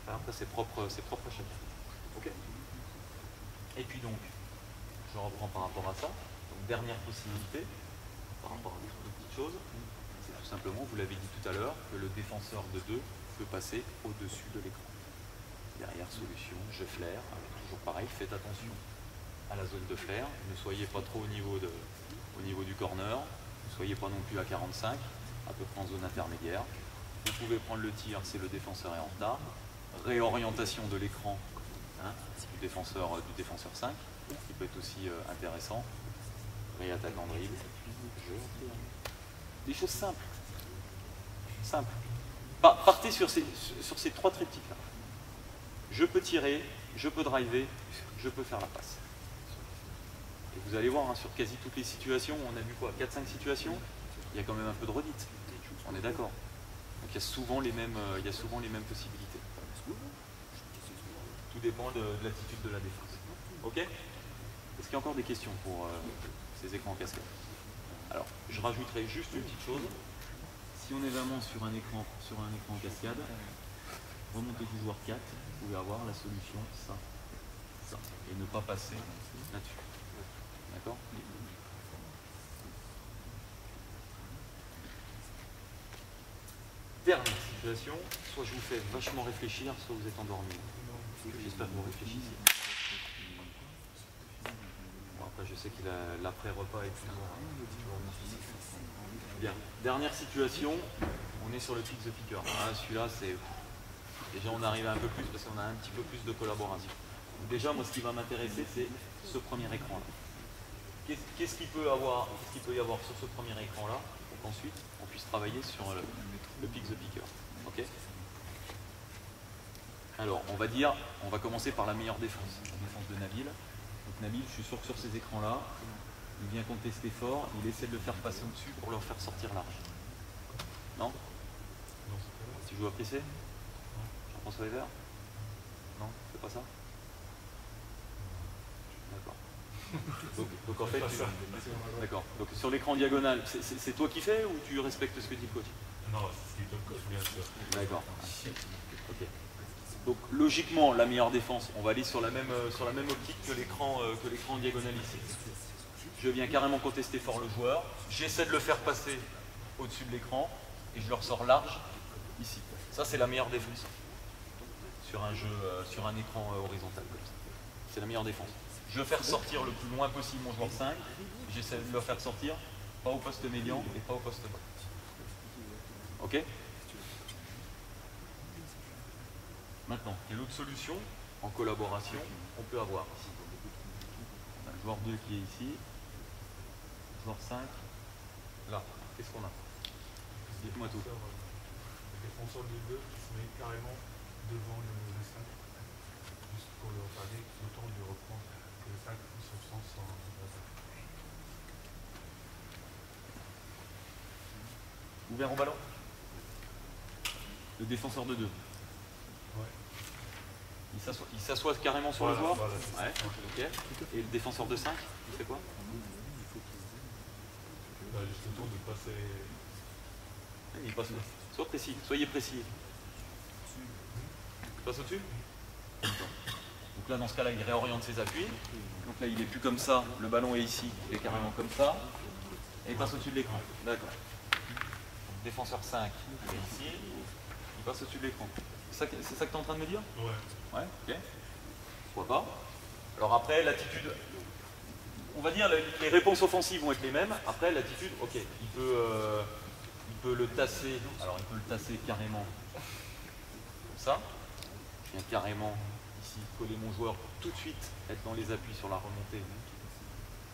Après, c'est propre à chacun. Ok. Et puis donc, je reprends par rapport à ça. Donc dernière possibilité, par rapport à d'autres petites choses, c'est tout simplement, vous l'avez dit tout à l'heure, que le défenseur de 2 peut passer au-dessus de l'écran. Derrière solution, je flaire, toujours pareil, faites attention à la zone de flair, ne soyez pas trop au niveau du corner, ne soyez pas non plus à 45, à peu près en zone intermédiaire. Vous pouvez prendre le tir si le défenseur est en retard, réorientation de l'écran hein, du défenseur 5, qui peut être aussi intéressant. Réattaque en dribble. Des choses simples. Simples. Partez sur ces 3 triptyques-là. Je peux tirer, je peux driver, je peux faire la passe. Et vous allez voir, hein, sur quasi toutes les situations, on a vu quoi, 4-5 situations, il y a quand même un peu de redites. On est d'accord. Donc il y a souvent les mêmes possibilités. Tout dépend de l'attitude de la défense. Ok? Est-ce qu'il y a encore des questions pour ces écrans cascades? Alors, je rajouterai juste une petite chose. Si on est vraiment sur un écran cascade, remontez du joueur 4, vous pouvez avoir la solution ça, et ne pas passer là-dessus. D'accord? Dernière situation, soit je vous fais vachement réfléchir, soit vous êtes endormi. J'espère que vous réfléchissez. Bon, après, je sais que l'après-repas est toujours difficile. Bien. Dernière situation, on est sur le pick the picker. Ah, celui-là, c'est... Déjà, on arrive un peu plus parce qu'on a un petit peu plus de collaboration. Donc déjà, moi, ce qui va m'intéresser, c'est ce premier écran-là. Qu'est-ce qu'il peut y avoir sur ce premier écran-là pour qu'ensuite, on puisse travailler sur le pick the picker. Ok? Alors, on va commencer par la meilleure défense. La défense de Nabil. Donc Nabil, je suis sûr que sur ces écrans-là, il vient contester fort, il essaie de le faire passer au-dessus pour le faire sortir large. Non? Tu joues à presser? Jean-François Weber? Non? C'est pas ça? D'accord. Donc en fait, d'accord. Donc sur l'écran diagonal, c'est toi qui fais ou tu respectes ce que dit le coach? Non, c'est ce qui dit le coach, bien sûr. D'accord. Ok. Donc logiquement, la meilleure défense, on va aller sur la même optique que l'écran diagonal ici. Je viens carrément contester fort le joueur, j'essaie de le faire passer au-dessus de l'écran et je le ressors large ici. Ça, c'est la meilleure défense sur un écran horizontal comme ça. C'est la meilleure défense. Je veux faire sortir le plus loin possible mon joueur 5, j'essaie de le faire sortir, pas au poste médian et pas au poste bas. Ok? Maintenant, quelle autre solution en collaboration on peut avoir ici? On a le joueur 2 qui est ici, joueur 5, là, qu'est-ce qu'on a? Dites-moi tout. Le défenseur du 2 qui se met carrément devant le 5, juste pour le regarder, le temps de reprendre que le 5 puisse se sens sans attaque. Ouvert au ballon? Le défenseur de 2. Ouais. Il s'assoit carrément sur le joueur? Voilà, ouais, ok. Et le défenseur de 5, il fait quoi? Bah, juste le temps de passer. Il passe. Sois précis, soyez précis. Il passe au-dessus? Donc là, dans ce cas-là, il réoriente ses appuis. Donc là, il est plus comme ça, le ballon est ici, il est carrément comme ça. Et il passe au-dessus de l'écran. D'accord. Défenseur 5, il est ici, il passe au-dessus de l'écran. C'est ça que tu es en train de me dire? Ouais. Ouais, ok. Pourquoi pas. Alors après, l'attitude, on va dire les réponses offensives vont être les mêmes. Après, l'attitude, ok, il peut le tasser. Alors il peut le tasser carrément comme ça. Je viens carrément ici coller mon joueur pour tout de suite être dans les appuis sur la remontée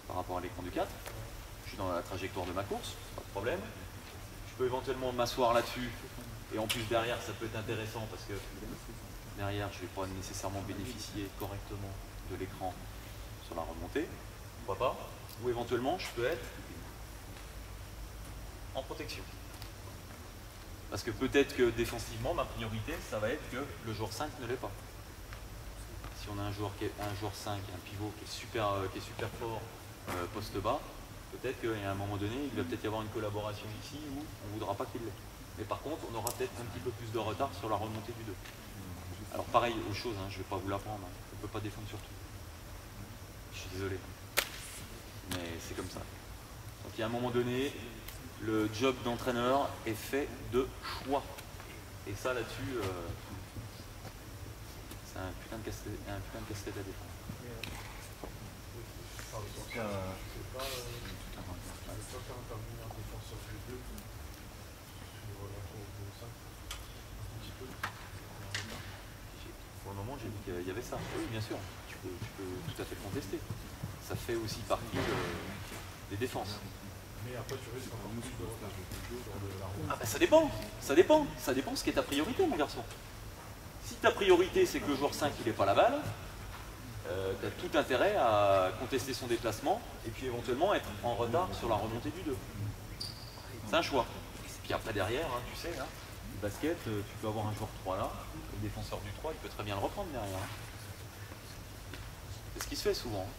par rapport à l'écran du 4. Je suis dans la trajectoire de ma course, pas de problème. Je peux éventuellement m'asseoir là-dessus. Et en plus derrière, ça peut être intéressant parce que derrière, je ne vais pas nécessairement bénéficier correctement de l'écran sur la remontée. Pourquoi pas? Ou éventuellement, je peux être en protection. Parce que peut-être que défensivement, ma priorité, ça va être que le joueur 5 ne l'est pas. Si on a un joueur 5, un pivot qui est super fort poste bas, peut-être qu'à un moment donné, il va peut-être y avoir une collaboration ici où on ne voudra pas qu'il l'ait. Mais par contre, on aura peut-être un petit peu plus de retard sur la remontée du 2. Alors pareil, aux choses, hein, je ne vais pas vous l'apprendre, hein. On ne peut pas défendre sur tout. Je suis désolé. Mais c'est comme ça. Donc il y a un moment donné, le job d'entraîneur est fait de choix. Et ça là-dessus, c'est un putain de casse-tête à défendre. C'est pas faire intervenir un défenseur du 2 sur la tour de 5 un petit peu. contrôler ça. Oui, bien sûr, tu peux tout à fait le contester. Ça fait aussi partie des défenses. Mais après, tu risques encore plus de retard sur la route. Ah ben ça dépend ce qui est ta priorité, mon garçon. Si ta priorité c'est que le joueur 5 il n'ait pas la balle, tu as tout intérêt à contester son déplacement et puis éventuellement être en retard sur la remontée du 2. C'est un choix. Puis après derrière, hein, tu sais, hein, le basket, tu peux avoir un joueur 3 là, le défenseur du 3, il peut très bien le reprendre derrière. Hein. C'est ce qui se fait souvent. Hein.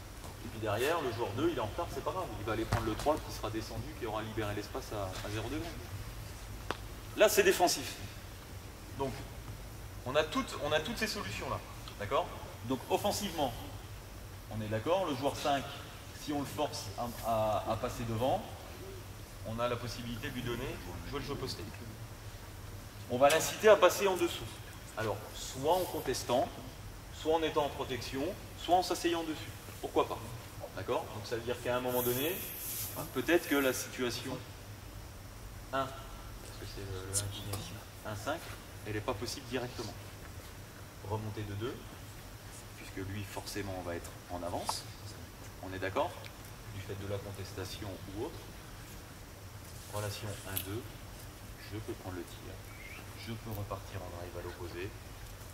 Et puis derrière, le joueur 2, il est en retard, c'est pas grave. Il va aller prendre le 3 qui sera descendu, qui aura libéré l'espace à 0 degré. Là, c'est défensif. Donc, on a toutes ces solutions-là. D'accord? Donc, offensivement, on est d'accord, le joueur 5, si on le force à passer devant, on a la possibilité de lui donner jouer le jeu posté. On va l'inciter à passer en dessous. Alors, soit en contestant, soit en étant en protection, soit en s'asseyant dessus. Pourquoi pas? D'accord? Donc ça veut dire qu'à un moment donné, peut-être que la situation 1, parce que c'est le 1 qui vient ici, 1,5, elle n'est pas possible directement. Remontée de 2, puisque lui forcément va être en avance. On est d'accord? Du fait de la contestation ou autre. Relation 1-2, je peux prendre le tir, je peux repartir en drive à l'opposé.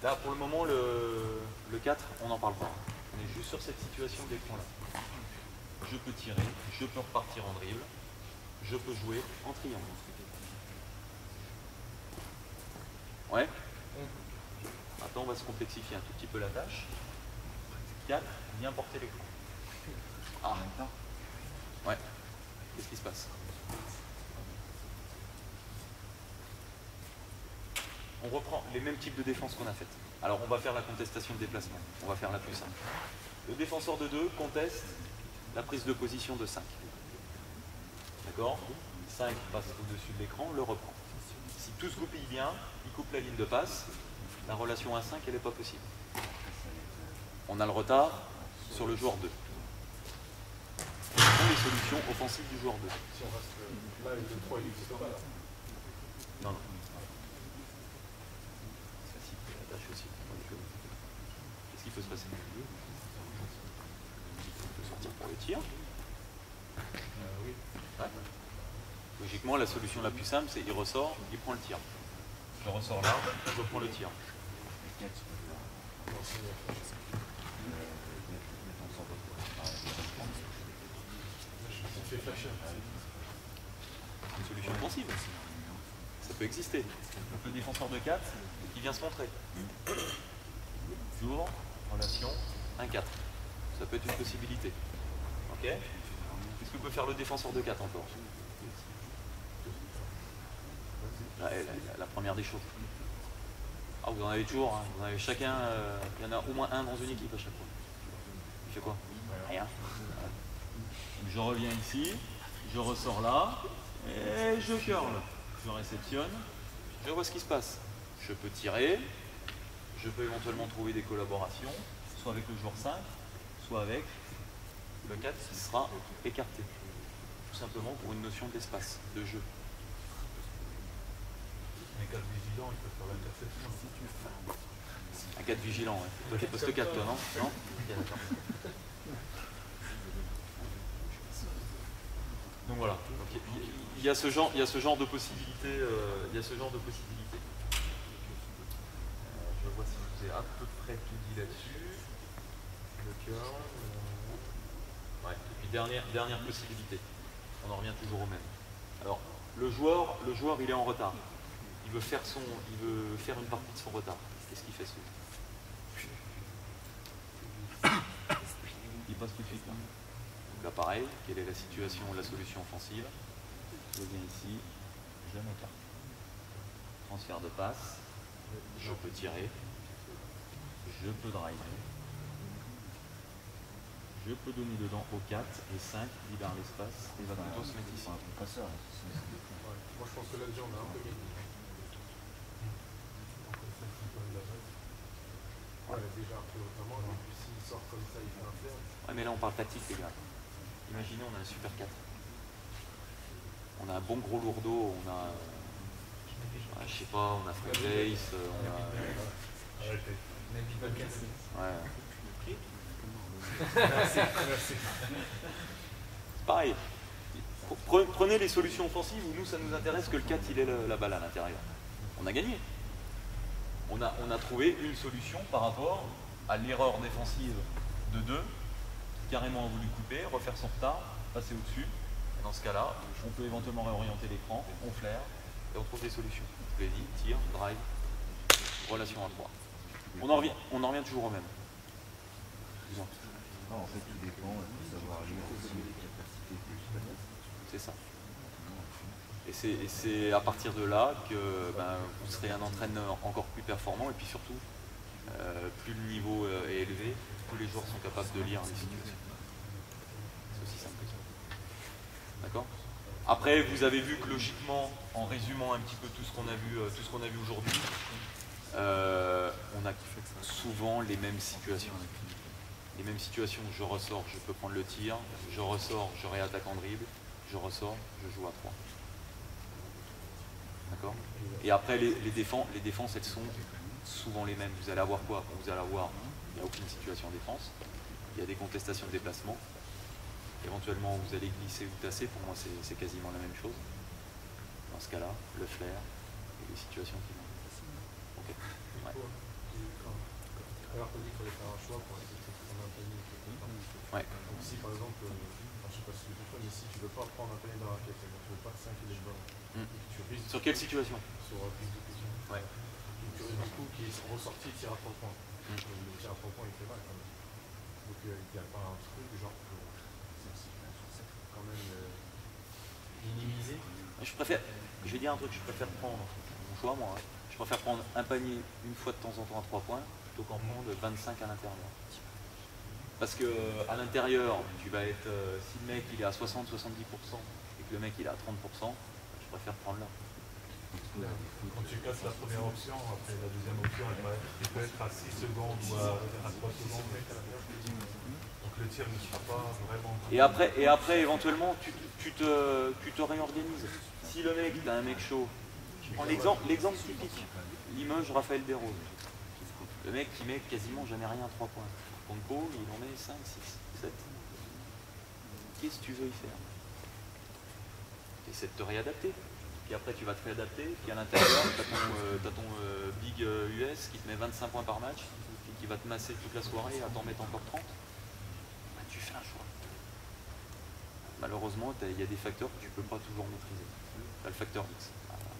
Là, pour le moment, le 4, on n'en parle pas. On est juste sur cette situation d'écran-là. Je peux tirer, je peux repartir en dribble, je peux jouer en triangle. Ouais. Maintenant, on va se complexifier un tout petit peu la tâche. 4, viens porter l'écran. Ah, ouais. Qu'est-ce qui se passe? On reprend les mêmes types de défense qu'on a faites. Alors on va faire la contestation de déplacement. On va faire la plus simple. Le défenseur de 2 conteste la prise de position de 5. D'accord? 5 passe au-dessus de l'écran, le reprend. Si tout se goupille bien, il coupe la ligne de passe. La relation 1-5, elle n'est pas possible. On a le retard sur le joueur 2. Ce sont les solutions offensives du joueur 2. Si on reste là, le 3 il existe pas là. Non, non. Ça facilite la tâche aussi. Qu'est-ce qui peut se passer? On peut sortir pour le tir. Oui. Ouais. Logiquement, la solution la plus simple, c'est il ressort, il prend le tir. Je ressors là, je prends le tir. On fait flasher. Une solution offensive. Ça peut exister. Donc le défenseur de 4, il vient se montrer. Jour, relation, 1-4. Ça peut être une possibilité. Ok? Qu'est-ce que peut faire le défenseur de 4 encore? La première des choses. Ah, vous en avez toujours, hein. Vous en avez chacun, il y en a au moins un dans une équipe à chaque fois. Il fait quoi? Rien. Donc je reviens ici, je ressors là, et je curl. Je réceptionne, je vois ce qui se passe. Je peux tirer, je peux éventuellement trouver des collaborations, soit avec le joueur 5, soit avec le 4 qui sera écarté. Tout simplement pour une notion d'espace, de jeu. Un 4 vigilant, il peut faire l'interception si tu fais. Un 4 vigilant, ouais. Toi, t'es poste 4, toi, non? Non? Ok, d'accord. Donc voilà. Donc, il y a ce genre de possibilités. Je vois si je vous ai à peu près tout dit là-dessus. Le cœur. Ouais. Et puis dernière possibilité. On en revient toujours au même. Alors, le joueur, il est en retard. Il veut faire une partie de son retard. Qu'est-ce qu'il fait celui-là? Il passe tout de suite là. Donc là pareil, quelle est la situation, la solution offensive? Je viens ici, je m'écarte. Transfert de passe, je peux tirer, je peux driver, je peux donner dedans au 4 et 5 libère l'espace et va plutôt se mettre ici. Moi je pense que là déjà on a un peu mis. Ouais, déjà un peu autrement, et puis s'il sort comme ça, il fait un fer. Ouais, mais là on parle tactique, les gars. Imaginez, on a un super 4. On a un bon gros lourdeau, on a. Je sais pas, on a Fred Jace, on a. Ouais. Merci, merci. Pareil. Prenez les solutions offensives où nous, ça nous intéresse que le 4 il ait la balle à l'intérieur. On a gagné. On a trouvé une solution par rapport à l'erreur défensive de 2, carrément a voulu couper, refaire son retard, passer au-dessus. Et dans ce cas-là, on peut éventuellement réorienter l'écran, on flaire et on trouve des solutions. Je l'ai dit, tir, drive, relation à 3. On en revient toujours au même. En fait, tout dépend, il faut savoir lire aussi les capacités que tu as. C'est ça. Et c'est à partir de là que vous serez un entraîneur encore plus performant et puis surtout, plus le niveau est élevé, plus les joueurs sont capables de lire les situations. C'est aussi simple que ça. D'accord ? Après, vous avez vu que logiquement, en résumant un petit peu tout ce qu'on a vu aujourd'hui, on a souvent les mêmes situations. Les mêmes situations, je ressors, je peux prendre le tir, je ressors, je réattaque en dribble, je ressors, je joue à 3. D'accord ? Et après, les défenses, elles sont souvent les mêmes. Vous allez avoir quoi ? Vous allez avoir, il n'y a aucune situation défense, il y a des contestations de déplacement, éventuellement vous allez glisser ou tasser, pour moi c'est quasiment la même chose. Dans ce cas-là, le flair et les situations qui vont. Ok. Ouais. Alors qu'on dit qu'il fallait faire un choix pour essayer de prendre un panier quelque part. Ouais. Donc si par exemple, je ne sais pas si c'est toi, mais si tu ne veux pas prendre un panier dans la raquette, donc tu ne veux pas 5 et les ballons, et que tu risques Sur quelle situation ? sur prise de question, Ouais. donc tu risques du coup qui est ressorti tir à 3 points. Le tir à 3 points il fait mal quand même. Donc il n'y a pas un truc genre pour quand même minimiser. Je vais dire un truc, je préfère prendre, mon choix moi, hein, je préfère prendre un panier une fois de temps en temps à 3 points plutôt qu'en prendre 25 à l'intérieur. Parce que à l'intérieur, tu vas être, si le mec il est à 60-70% et que le mec il est à 30%, je préfère prendre là. Quand tu casses la première option, après la deuxième option, elle peut être à 6 secondes ou à 3 secondes. Donc le tir ne sera pas vraiment... Et après éventuellement, tu te réorganises. Si le mec, t'as un mec chaud, je prends l'exemple typique, Limoges, Raphaël Desroses. Le mec qui met quasiment jamais rien à 3 points. Conco, il en met 5, 6, 7. Qu'est-ce que tu veux y faire? Tu essaies de te réadapter. Puis après, tu vas te réadapter. Puis à l'intérieur, tu as ton big US qui te met 25 points par match et qui va te masser toute la soirée à t'en mettre encore 30. Bah, tu fais un choix. Malheureusement, il y a des facteurs que tu ne peux pas toujours maîtriser. Tu as le facteur X.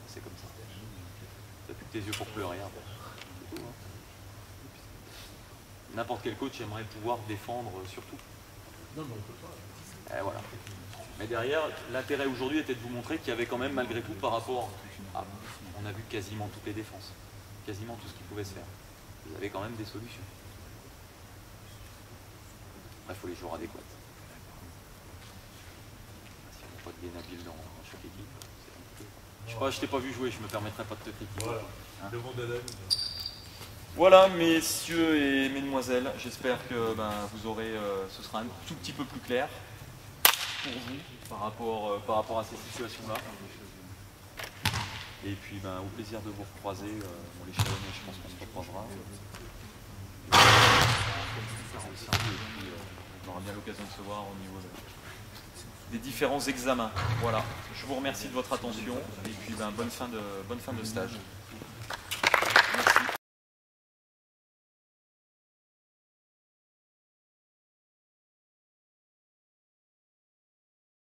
C'est comme ça. Tu n'as plus que tes yeux pour pleurer. Hein. C'est tout. Hein. N'importe quel coach aimerait pouvoir défendre surtout. Non, mais on peut pas. Et voilà. Mais derrière, l'intérêt aujourd'hui était de vous montrer qu'il y avait quand même, malgré tout, par rapport à... On a vu quasiment toutes les défenses. Quasiment tout ce qui pouvait se faire. Vous avez quand même des solutions. Il faut les joueurs adéquats. Si on n'a pas de bien habile dans chaque équipe, c'est compliqué. Je sais pas, je t'ai pas vu jouer, je me permettrai pas de te critiquer. Voilà, Hein. le monde à la Voilà, messieurs et mesdemoiselles, j'espère que vous aurez, ce sera un tout petit peu plus clair pour vous par rapport à ces situations-là. Et puis, au plaisir de vous recroiser. On les chalonnait, je pense qu'on se recroisera. On aura bien l'occasion de se voir au niveau des différents examens. Voilà, je vous remercie de votre attention et puis bonne fin de stage.